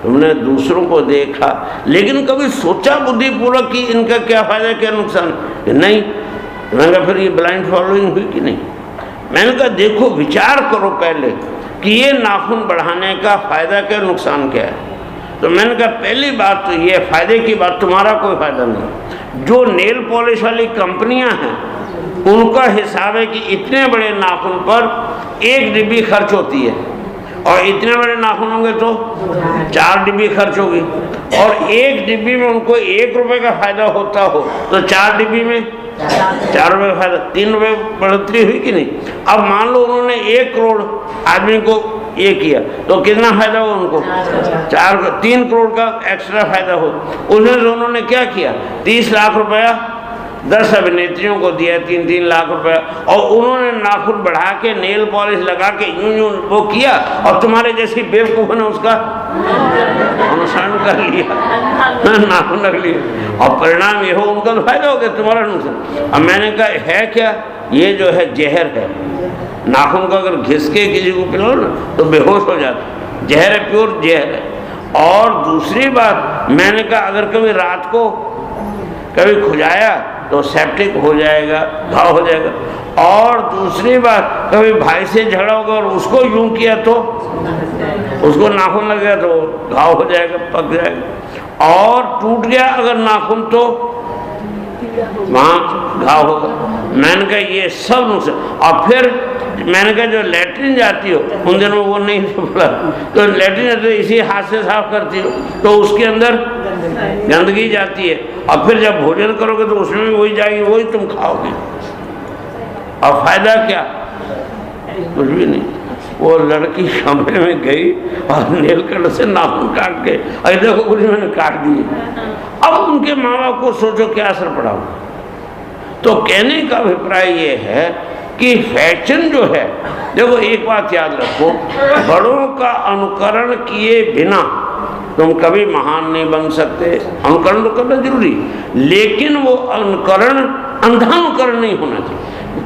तुमने दूसरों को देखा लेकिन कभी सोचा बुद्धिपूर्वक कि इनका क्या फायदा क्या नुकसान? कि नहीं। मैंने कहा फिर ये ब्लाइंड फॉलोइंग हुई कि नहीं? मैंने कहा देखो विचार करो पहले कि ये नाखून बढ़ाने का फायदा क्या नुकसान क्या है। तो मैंने कहा पहली बात तो ये फायदे की बात, तुम्हारा कोई फायदा नहीं। जो नेल पॉलिश वाली कंपनियां हैं उनका हिसाब है कि इतने बड़े नाखून पर 1 डिब्बी खर्च होती है और इतने बड़े नाखून होंगे तो 4 डिब्बी खर्च होगी। और 1 डिब्बी में उनको 1 रुपए का फायदा होता हो तो 4 डिब्बी में 4 रुपए का फायदा, 3 रुपए बढ़ोतरी हुई कि नहीं? अब मान लो उन्होंने 1 करोड़ आदमी को ये किया तो कितना फायदा हो उनको? 3 करोड़ का एक्स्ट्रा फायदा हो। उन्होंने क्या किया? 30 लाख रुपया 10 अभिनेत्रियों को दिया, 3-3 लाख रुपया। और उन्होंने नाखून बढ़ा के नेल पॉलिश लगा के यूं वो किया और तुम्हारे जैसी बेवकूफ़ ने उसका अनुसरण कर लिया, नाखून रख लिया और परिणाम ये हो उनका तो फायदा हो गया, तुम्हारा नुकसान। अब मैंने कहा है क्या? ये जो है जहर है। नाखून का अगर घिस के किसी को पिलाओ ना तो बेहोश हो जाता। जहर है, प्योर जहर है। और दूसरी बात मैंने कहा अगर कभी रात को कभी खुजाया तो सेप्टिक हो जाएगा, घाव हो जाएगा। और दूसरी बात कभी भाई से झगड़ा होगा और उसको यूं किया तो उसको नाखून लग गया तो घाव हो जाएगा, पक जाएगा। और टूट गया अगर नाखून तो वहाँ घाव होगा। मैंने कहा ये सब नुकसान। और फिर मैंने कहा जो लेटरिन जाती हो, उन दिनों वो नहीं बोला, तो लेटरिन जाती हो इसी हाथ से साफ करती हो तो उसके अंदर गंदगी जाती है। और फिर जब भोजन करोगे तो उसमें भी वही जाएगी, वही तुम खाओगे। और फायदा क्या? कुछ भी नहीं। वो लड़की कमरे में गई और नेल कटर से नाखून काट के, अरे देखो कुछ मैंने काट दिए। अब उनके माँ बाप को सोचो क्या असर पड़ा। तो कहने का अभिप्राय ये है कि फैशन जो है, देखो एक बात याद रखो, बड़ों का अनुकरण किए बिना तुम कभी महान नहीं बन सकते। अनुकरण तो करना जरूरी, लेकिन वो अनुकरण अंधानुकरण नहीं होना चाहिए।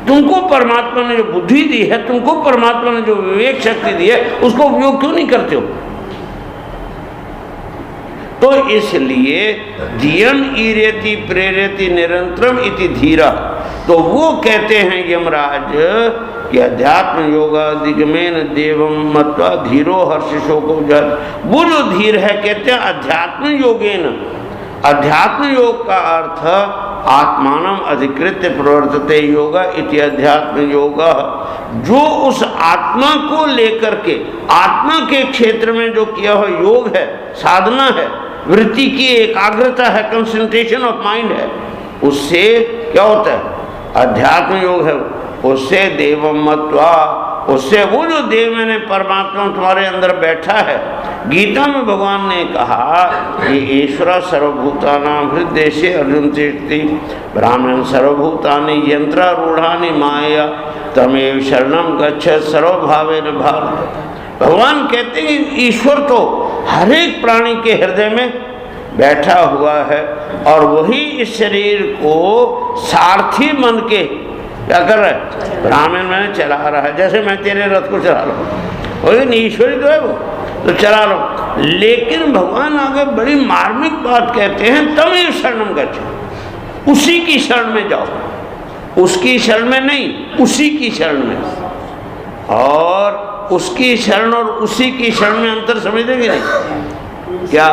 तुमको परमात्मा ने जो बुद्धि दी है, तुमको परमात्मा ने जो विवेक शक्ति दी है, उसको उपयोग क्यों नहीं करते हो? तो इसलिए धियम ईरेति प्रेरेति निरंतरम इति धीरा। तो वो कहते हैं यमराज कि अध्यात्म योगादिगमेन देवम मत्वा धीरो हर्ष शोको जल। वो जो धीर है कहते हैं अध्यात्म योगेन। अध्यात्म योग का अर्थ आत्मानम अधिकृत्य प्रवर्तते योगा इति अध्यात्म योग। जो उस आत्मा को लेकर के आत्मा के क्षेत्र में जो किया हुआ योग है, साधना है, वृत्ति की एकाग्रता है, कंसंट्रेशन ऑफ माइंड है, उससे क्या होता है? अध्यात्म योग है। उससे देवम मत्वा, उससे वो जो देव मैंने परमात्मा तुम्हारे अंदर बैठा है। गीता में भगवान ने कहा कि ईश्वर सर्वभूतानां हृदय से अर्जुन तिष्ठति ब्राह्मण सर्वभूतानि यंत्रारूढ़ानि माया तमेव शरणं गच्छ सर्वभावेन भारत। भगवान कहते हैं कि ईश्वर तो हर एक प्राणी के हृदय में बैठा हुआ है और वही इस शरीर को सारथी मन के क्या कर रहा है? ब्राह्मण में चला रहा है। जैसे मैं तेरे रथ को चला रहा हूँ, और ईश्वरी तो है वो, तो चला रहा हूँ। लेकिन भगवान आगे बड़ी मार्मिक बात कहते हैं, तमेव शरणं गच्छ, उसी की शरण में जाओ, उसकी शरण में नहीं, उसी की शरण में। और उसकी शरण और उसी की शरण में अंतर समझते कि नहीं? क्या?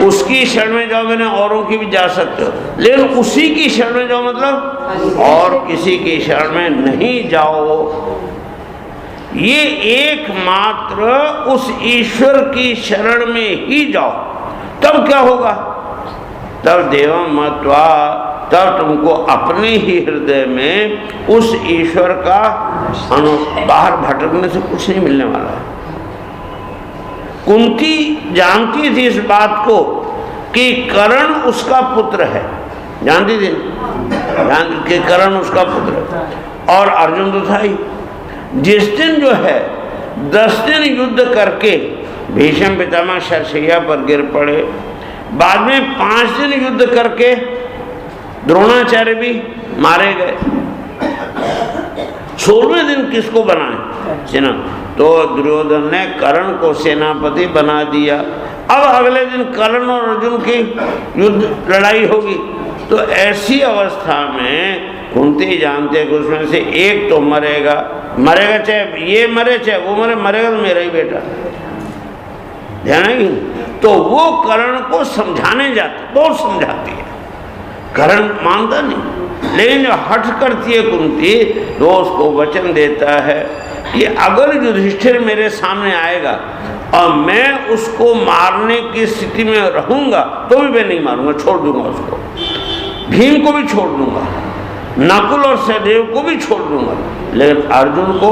उसकी शरण में जाओ मैंने औरों की भी जा सकते हो, लेकिन उसी की शरण में जाओ मतलब और किसी की शरण में नहीं जाओ। ये एकमात्र उस ईश्वर की शरण में ही जाओ, तब क्या होगा? तब देवम मत्वा, तब तुमको अपने ही हृदय में उस ईश्वर का बाहर भटकने से कुछ नहीं मिलने वाला है। कुंती जानती थी इस बात को कि कर्ण उसका पुत्र है, जानती थी कि कर्ण उसका पुत्र है, और अर्जुन तो था ही। जिस दिन जो है 10 दिन युद्ध करके भीष्म पितामह शरशैया पर गिर पड़े, बाद में 5 दिन युद्ध करके द्रोणाचार्य भी मारे गए। 16वें दिन किसको बनाए? सेना। तो दुर्योधन ने कर्ण को सेनापति बना दिया। अब अगले दिन कर्ण और अर्जुन की युद्ध लड़ाई होगी। तो ऐसी अवस्था में कुंती जानते कि उसमें से एक तो मरेगा, चाहे ये मरे चाहे वो मरे, मरेगा तो मेरा ही बेटा, ध्यान है कि? तो वो कर्ण को समझाने जाती, बहुत समझाती है, कर्ण मानता नहीं। लेकिन जो हठ करती है कुंती, तो उसको वचन देता है कि अगर युधिष्ठिर मेरे सामने आएगा और मैं उसको मारने की स्थिति में रहूंगा तो भी मैं नहीं मारूंगा, छोड़ दूंगा उसको। भीम को भी छोड़ दूंगा, नकुल और सहदेव को भी छोड़ दूंगा, लेकिन अर्जुन को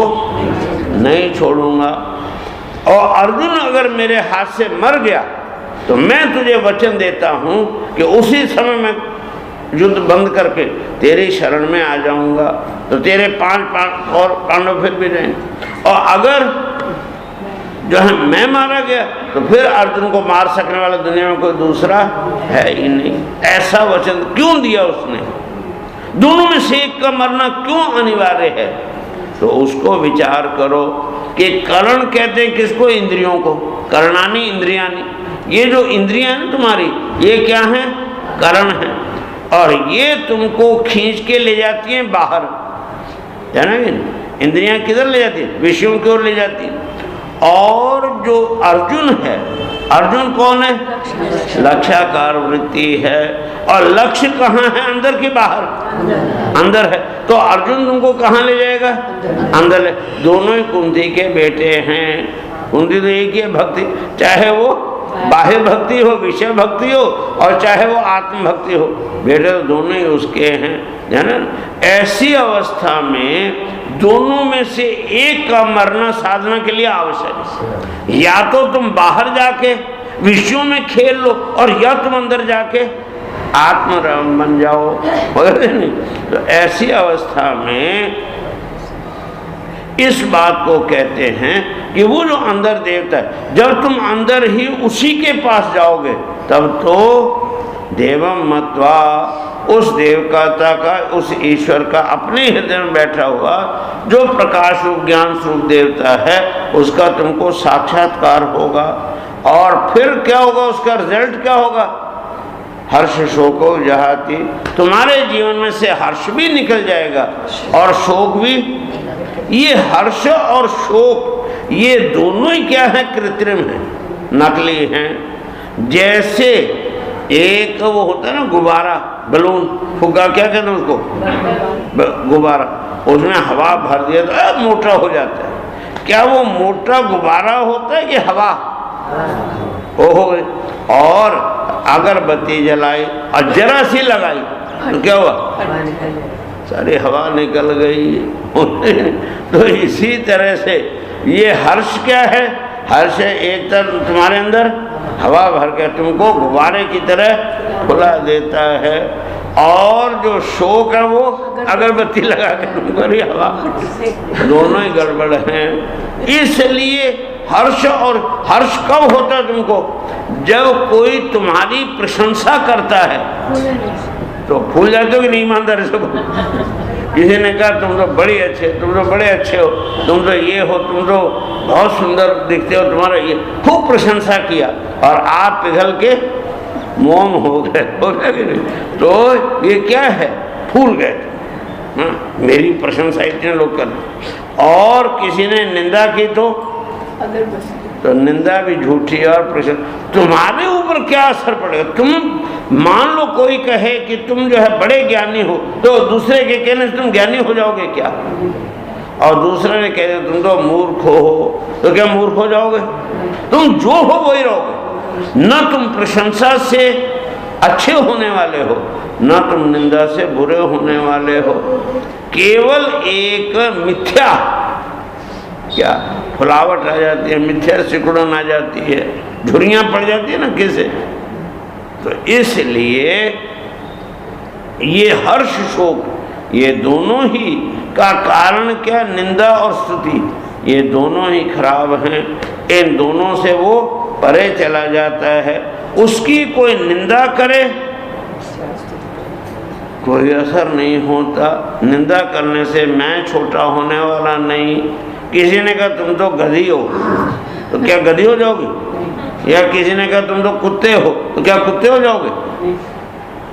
नहीं छोड़ूंगा। और अर्जुन अगर मेरे हाथ से मर गया तो मैं तुझे वचन देता हूं कि उसी समय मैं युद्ध बंद करके तेरी शरण में आ जाऊंगा, तो तेरे 5 और पांडव फिर भी रहेंगे। और अगर जो है मैं मारा गया तो फिर अर्जुन को मार सकने वाला दुनिया में कोई दूसरा है ही नहीं। ऐसा वचन क्यों दिया उसने? दोनों में से एक का मरना क्यों अनिवार्य है? तो उसको विचार करो कि कर्ण कहते हैं किसको? इंद्रियों को। कर्णानी इंद्रियानी, ये जो इंद्रियां हैं तुम्हारी, ये क्या है? कर्ण है, और ये तुमको खींच के ले जाती हैं बाहर, जाना कि इंद्रियां किधर ले जाती है? विषयों की ओर ले जाती है। और जो अर्जुन है, अर्जुन कौन है? लक्ष्याकार वृत्ति है। और लक्ष्य कहाँ है? अंदर के बाहर? अंदर है। तो अर्जुन तुमको कहाँ ले जाएगा? अंदर ले। दोनों ही कुंती के बेटे हैं। कुंती तो एक ही है भक्ति, चाहे वो बाह्य भक्ति हो, विषय भक्ति हो, और चाहे वो आत्म भक्ति हो, बेटे तो दोनों ही उसके हैं, जाना। ऐसी अवस्था में दोनों में से एक का मरना साधना के लिए आवश्यक है। या तो तुम बाहर जाके विषयों में खेल लो, और या तुम अंदर जाके आत्मराम बन जाओ, नहीं। तो ऐसी अवस्था में इस बात को कहते हैं कि वो जो अंदर देवता है, जब तुम अंदर ही उसी के पास जाओगे तब तो देवम मत्वा, उस देवकाता का, उस ईश्वर का अपने हृदय में बैठा हुआ जो प्रकाश रूप ज्ञान स्वरूप देवता है, उसका तुमको साक्षात्कार होगा। और फिर क्या होगा? उसका रिजल्ट क्या होगा? हर्ष शोको जहाती, तुम्हारे जीवन में से हर्ष भी निकल जाएगा और शोक भी। ये हर्ष और शोक ये दोनों ही क्या है? कृत्रिम है, नकली हैं। जैसे एक वो होता है ना गुब्बारा, बलून, फुग्गा, क्या कहते हैं उसको? गुब्बारा। उसमें हवा भर दिया तो मोटा हो जाता है। क्या वो मोटा गुब्बारा होता है कि हवा? ओहो, और अगरबत्ती जलाई और जरा सी लगाई तो क्या हुआ, सारी हवा निकल गई। तो इसी तरह से ये हर्ष क्या है, हर्ष है एक तरफ तुम्हारे अंदर हवा भर के तुमको गुब्बारे की तरह खुला देता है, और जो शोक है वो अगरबत्ती लगा के तुमको हवा, दोनों ही गड़बड़ हैं। इसलिए हर्ष, और हर्ष कब होता है तुमको, जब कोई तुम्हारी प्रशंसा करता है तो फूल जाते हो कि नहीं ईमानदारी से। किसी ने कहा तुम तो बड़ी अच्छे, तुम तो बड़े अच्छे हो, तुम तो ये हो, तुम तो बहुत सुंदर दिखते हो, तुम्हारा ये, खूब प्रशंसा किया और आप पिघल के मोम हो गए, हो गया कि नहीं? तो ये क्या है, फूल गए। मेरी प्रशंसा इतने लोग कर, और किसी ने निंदा की तो निंदा भी झूठी और प्रशंसा। तुम्हारे ऊपर क्या असर पड़ेगा, तुम मान लो कोई कहे कि तुम जो है बड़े ज्ञानी हो, तो दूसरे के कहने से तुम ज्ञानी हो जाओगे क्या, और दूसरे ने कह दिया तुम तो मूर्ख हो, तो क्या मूर्ख हो जाओगे, तुम जो हो वही रहोगे। न तुम प्रशंसा से अच्छे होने वाले हो, न तुम निंदा से बुरे होने वाले हो। केवल एक मिथ्या, क्या फुलावट आ जाती है, मिथ्या सिकुड़न आ जाती है, झुर्रियाँ पड़ जाती है ना किसे। तो इसलिए ये हर्ष शोक, ये दोनों ही का कारण क्या, निंदा और स्तुति, ये दोनों ही खराब हैं। इन दोनों से वो परे चला जाता है। उसकी कोई निंदा करे कोई असर नहीं होता, निंदा करने से मैं छोटा होने वाला नहीं। किसी ने कहा तुम तो गधी हो, तो क्या गधी हो जाओगे, या किसी ने कहा तुम तो कुत्ते हो, तो क्या कुत्ते हो जाओगे,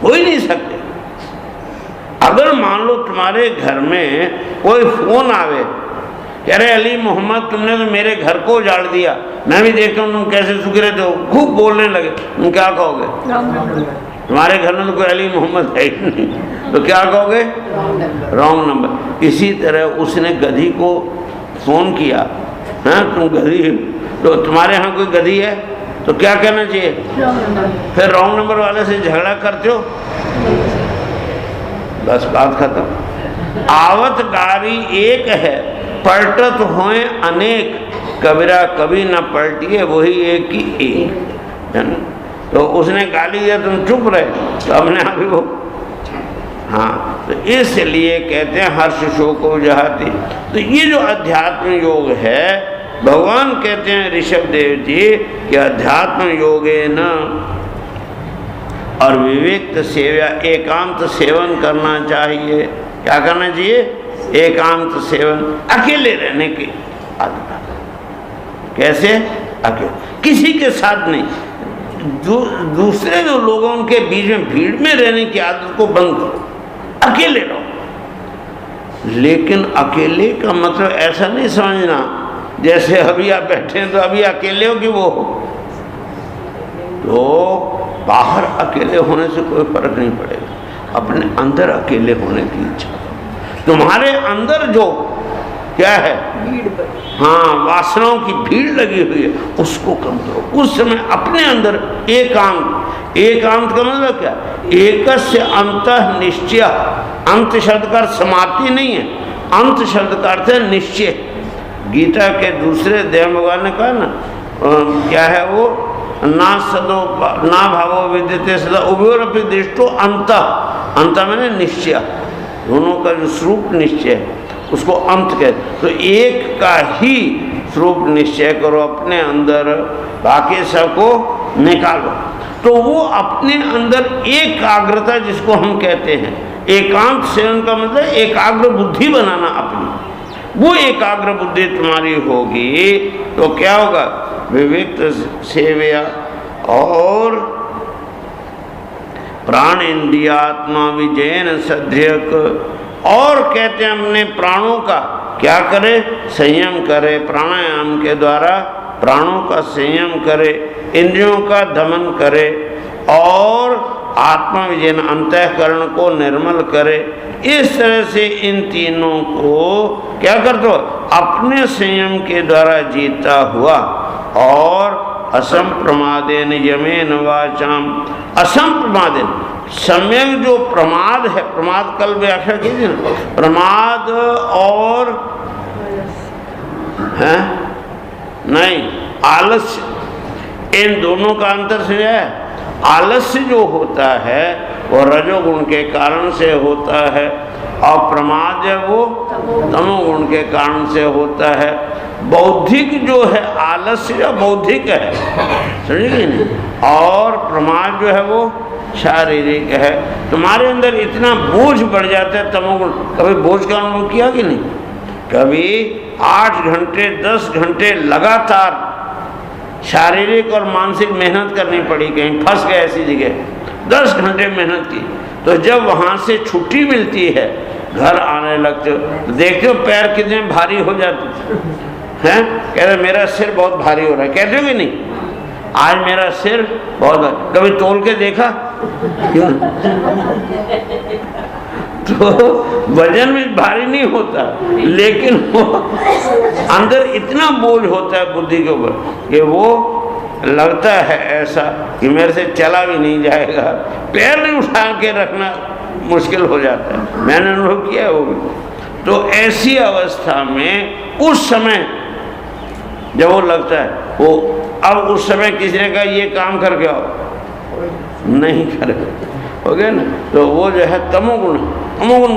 हो ही नहीं सकते। अगर मान लो तुम्हारे घर में कोई फोन आवे, अरे अली मोहम्मद तुमने तो मेरे घर को उजाड़ दिया, मैं भी देखता हूँ तुम कैसे सुख रहे थे, खूब बोलने लगे, तुम क्या कहोगे, तुम्हारे घर में तो कोई अली मोहम्मद है ही नहीं, तो क्या कहोगे, रॉन्ग नंबर। इसी तरह उसने गधी को फोन किया, हाँ तुम गधी, तो तुम्हारे यहाँ कोई गधी है, तो क्या कहना चाहिए, फिर रॉन्ग नंबर वाले से झगड़ा करते हो, बस बात खत्म। आवत गारी एक है, पलटत होए अनेक, कबीरा कभी न पलटिए वही एक ही एक। तो उसने गाली दिया तुम चुप रहे, तो हमने अभी वो, हाँ, तो इसलिए कहते हैं हर्ष शोक को जहाती। तो ये जो अध्यात्म योग है, भगवान कहते हैं ऋषभ देव जी कि अध्यात्म योगे न, और विवेक सेवा, एकांत सेवन करना चाहिए। क्या करना चाहिए, एकांत सेवन, अकेले रहने की आदत। कैसे, अकेले, किसी के साथ नहीं, दूसरे जो लोगों के बीच में भीड़ में रहने की आदत को बंद करो, अकेले रहो। लेकिन अकेले का मतलब ऐसा नहीं समझना जैसे अभी आप बैठे हैं तो अभी अकेले हो कि वो हो, तो बाहर अकेले होने से कोई फर्क नहीं पड़ेगा, अपने अंदर अकेले होने की इच्छा। तुम्हारे अंदर जो क्या है, हाँ, वासनाओं की भीड़ लगी हुई है, उसको कम करो। उस समय अपने अंदर एकांत, एकांत का मतलब क्या, एकस्य अंतः निश्चय। अंत शब्द का समाप्ति नहीं है, अंत शब्द का अर्थ है निश्चय। गीता के दूसरे अध्याय में भगवान ने कहा ना, क्या है वो, ना सदो ना भावो विद्यते सदा उभयोरपि दृष्टो अंत। अंत मैंने निश्चय, दोनों का जो स्वरूप निश्चय है उसको अंत कहते। तो एक का ही स्वरूप निश्चय करो अपने अंदर, बाकी सबको निकालो। तो वो अपने अंदर एकाग्रता जिसको हम कहते हैं, एकांत सेवन का मतलब एकाग्र बुद्धि बनाना अपनी, वो एकाग्र बुद्धि तुम्हारी होगी तो क्या होगा, विविक्त सेवया और प्राण इंद्रियात्मा विजयन सध्यक। और कहते हैं हमने प्राणों का क्या करे, संयम करे, प्राणायाम के द्वारा प्राणों का संयम करे, इंद्रियों का दमन करे, और आत्मा विजयन अंतःकरण को निर्मल करे। इस तरह से इन तीनों को क्या कर दो, अपने संयम के द्वारा जीता हुआ और असंप्रमादेन यमेन वाचाम। असंप्रमादेन, सम्यक जो प्रमाद है, प्रमाद कल व्याख्या कीजिए ना, प्रमाद और है नहीं आलस्य, इन दोनों का अंतर से है। आलस्य जो होता है वो रजोगुण के कारण से होता है, और प्रमाद है वो तमोगुण के कारण से होता है। बौद्धिक जो है आलस्य बौद्धिक है, समझिए नहीं, और प्रमाद जो है वो शारीरिक है। तुम्हारे अंदर इतना बोझ बढ़ जाता है तमोगुण। कभी बोझ का अनुभव किया कि नहीं? कभी 8 घंटे 10 घंटे लगातार शारीरिक और मानसिक मेहनत करनी पड़ी, कहीं फंस गए ऐसी जगह, 10 घंटे मेहनत की, तो जब वहाँ से छुट्टी मिलती है, घर आने लगते हो तो देखते हो पैर कितने भारी हो जाते हैं। कहते मेरा सिर बहुत भारी हो रहा है, कहते हो कि नहीं? आज मेरा सिर बहुत भारी, कभी तोल के देखा? क्यों? तो वजन में भारी नहीं होता, लेकिन वो अंदर इतना बोझ होता है बुद्धि के ऊपर कि वो लगता है ऐसा कि मेरे से चला भी नहीं जाएगा, पैर नहीं उठा के रखना मुश्किल हो जाता है। मैंने अनुभव किया है वो भी। तो ऐसी अवस्था में उस समय जब वो लगता है, वो अब उस समय किसी ने कहा ये काम करके आओ, नहीं करेगा, हो गया ना। तो वो जो है तमोगुण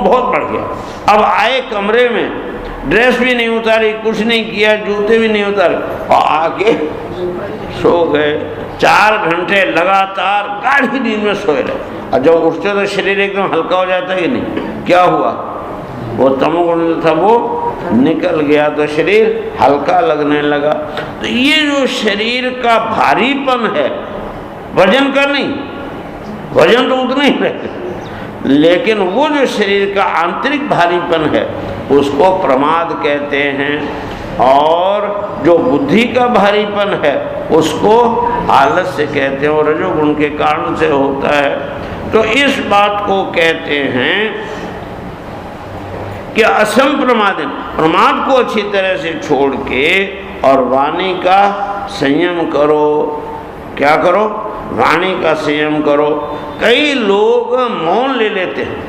बहुत बढ़ गया। अब आए कमरे में, ड्रेस भी नहीं उतारी, कुछ नहीं किया, जूते भी नहीं उतारे, और आके सो गए। 4 घंटे लगातार गाढ़ी नींद में सोए रहे, और जब उठते तो शरीर एकदम हल्का हो जाता है कि नहीं? क्या हुआ? वो तमोगुण जो था वो निकल गया, तो शरीर हल्का लगने लगा। तो ये जो शरीर का भारीपन है, वजन का नहीं, वजन तो उतना ही रहता, लेकिन वो जो शरीर का आंतरिक भारीपन है उसको प्रमाद कहते हैं, और जो बुद्धि का भारीपन है उसको आलस्य कहते हैं, और रजोगुण के कारण से होता है। तो इस बात को कहते हैं कि असंप्रमादिन, प्रमाद को अच्छी तरह से छोड़ के और वाणी का संयम करो। क्या करो? वाणी का संयम करो। कई लोग मौन ले लेते हैं।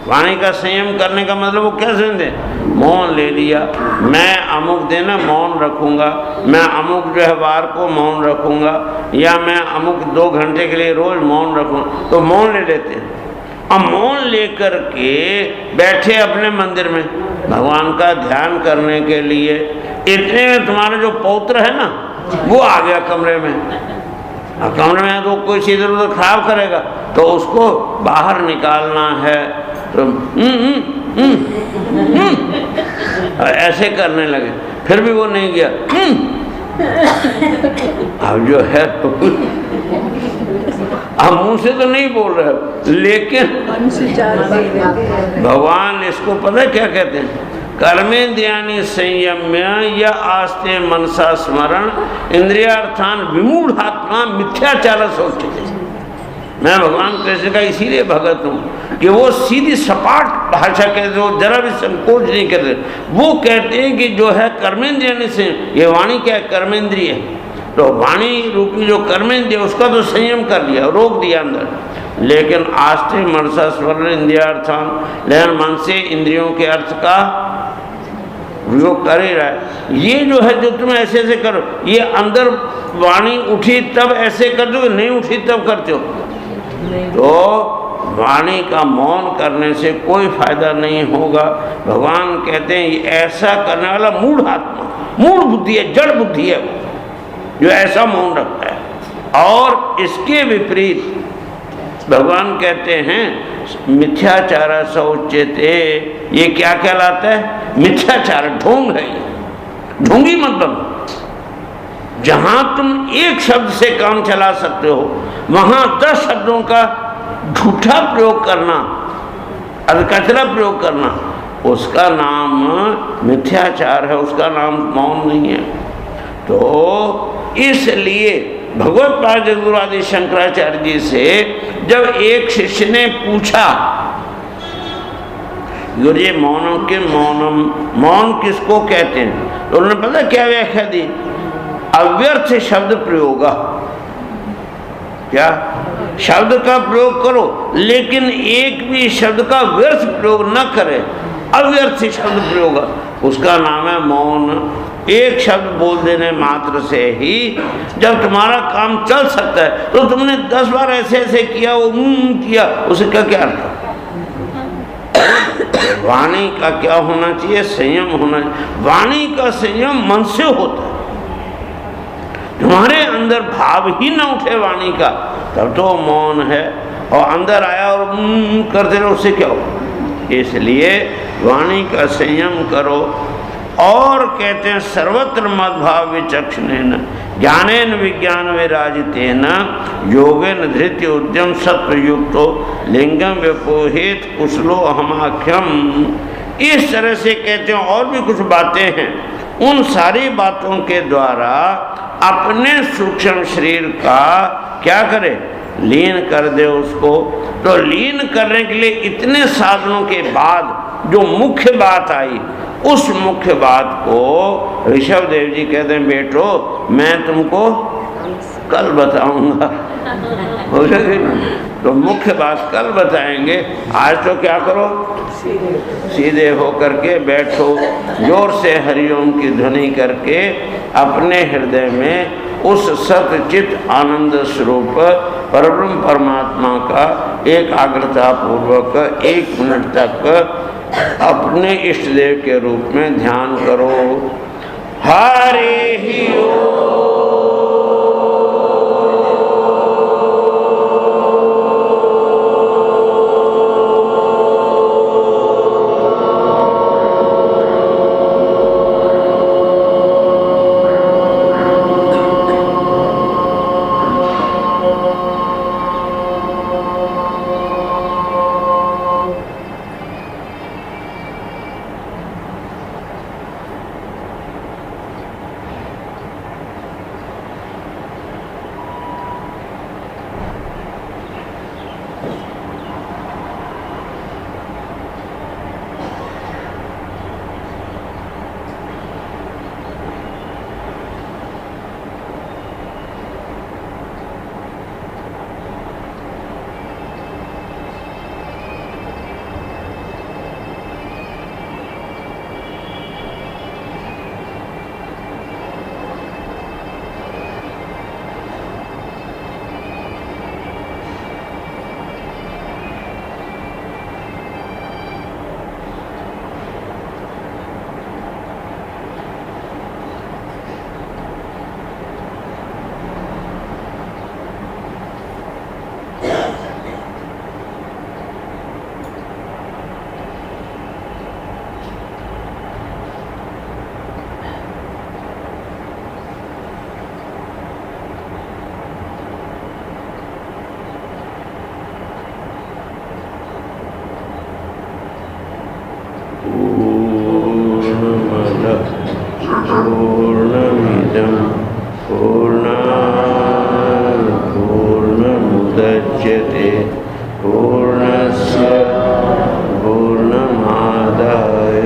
वाणी का संयम करने का मतलब वो क्या समझते? मौन ले लिया, मैं अमुक दिन मौन रखूंगा, मैं अमुक जो है वार को मौन रखूंगा, या मैं अमुक 2 घंटे के लिए रोज मौन रखूंगा, तो मौन ले लेते हैं। अब मौन लेकर के बैठे अपने मंदिर में भगवान का ध्यान करने के लिए, इतने में तुम्हारा जो पौत्र है ना वो आ गया कमरे में। अब कमरे में तो कोई चीज़ इधर उधर खराब करेगा तो उसको बाहर निकालना है, तो ऐसे करने लगे, फिर भी वो नहीं गया। अब जो है अब मुंह से तो नहीं बोल रहे, लेकिन भगवान इसको पता है क्या कहते हैं? कर्मेन्द्रियाणि संयम्य या आस्ते मनसा स्मरण इंद्रियार्थान विमूढ़ात्मा मिथ्याचार सोचते। मैं भगवान कृष्ण का इसीलिए भगत हूँ कि वो सीधी सपाट भाषा कहते हो, जरा भी संकोच नहीं करते। वो कहते हैं कि जो है कर्मेंद्रिय से, ये वाणी क्या है? कर्मेंद्रिय है। तो वाणी रूपी जो कर्मेंद्रिय उसका तो संयम कर लिया, रोक दिया अंदर, लेकिन आस्ते मनसा स्मरण इंद्रियार्थान, लेकिन मन से इंद्रियों के अर्थ का प्रयोग कर ही रहा है। ये जो है जो तुम ऐसे ऐसे करो, ये अंदर वाणी उठी तब ऐसे कर दो, नहीं उठी तब करते हो, तो वाणी का मौन करने से कोई फायदा नहीं होगा। भगवान कहते हैं ये ऐसा करने वाला मूढ़ आत्मा, मूढ़ बुद्धि है, जड़ बुद्धि है वो, जो ऐसा मौन रखता है। और इसके विपरीत भगवान कहते हैं मिथ्याचार सौच्यते, ये क्या कहलाता है? मिथ्याचार, ढोंग है, ढोंगी मत बनो। जहां तुम एक शब्द से काम चला सकते हो वहां 10 शब्दों का झूठा प्रयोग करना, अधकचरा प्रयोग करना, उसका नाम मिथ्याचार है, उसका नाम मौन नहीं है। तो इसलिए भगवत पाद जगद्गुरु आदि शंकराचार्य जी से जब एक शिष्य ने पूछा, गुरु जी मौन के मौन किसको कहते हैं, तो उन्होंने पता क्या व्याख्या दी? अव्यर्थ शब्द प्रयोग, क्या शब्द का प्रयोग करो लेकिन एक भी शब्द का व्यर्थ प्रयोग न करे, अव्यर्थ शब्द प्रयोग, उसका नाम है मौन। एक शब्द बोल देने मात्र से ही जब तुम्हारा काम चल सकता है, तो तुमने 10 बार ऐसे ऐसे किया, वो किया, उसका क्या अर्थ? वाणी का क्या होना चाहिए? संयम होना चाहिए। वाणी का संयम मन से होता है। तुम्हारे अंदर भाव ही ना उठे वाणी का, तब तो मौन है, और अंदर आया और करते रहो, उससे क्या हो? इसलिए वाणी का संयम करो। और कहते हैं सर्वत्र मद्भाव विचक्षणेन ज्ञानेन विज्ञान विराजितेन योगेन धृत्य उद्यम सत्प्रयुक्तो लिंगम व्यपोहित कुशलो अहमाख्यम। इस तरह से कहते हैं। और भी कुछ बातें हैं, उन सारी बातों के द्वारा अपने सूक्ष्म शरीर का क्या करे? लीन कर दे उसको। तो लीन करने के लिए इतने साधनों के बाद जो मुख्य बात आई, उस मुख्य बात को ऋषभ देव जी कहते हैं, बेटो मैं तुमको कल बताऊंगा। हो सके तो मुख्य बात कल बताएंगे, आज तो क्या करो, सीधे होकर के बैठो, जोर से हरिओम की ध्वनि करके अपने हृदय में उस सतचित आनंद स्वरूप परब्रह्म परमात्मा का एकाग्रता पूर्वक 1 मिनट तक अपने इष्ट देव के रूप में ध्यान करो। हरि ही पूर्णमुदच्यते पूर्णस्य पूर्णमादाय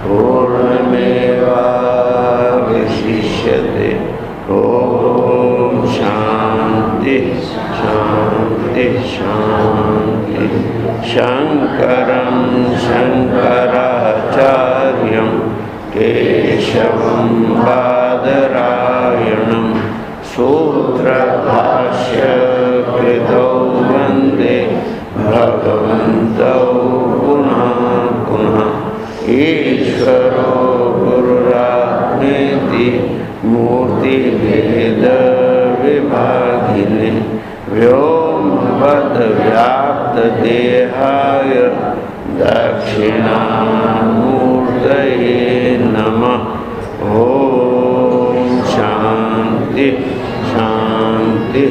पूर्णमेवावशिष्यते। ओम शांति शांति शांति। शंकरं शंकराचार्यं केशवं बादरायणं सूत्रभाष्यकृतौ वन्दे भगवन्तौ पुनः पुनः। ईश्वरो गुरुरात्मेति मूर्तिभेदविभागिने व्योमवद्व्याप्तदेहाय दक्षिणामूर्तये नमः। ओम शांति शांति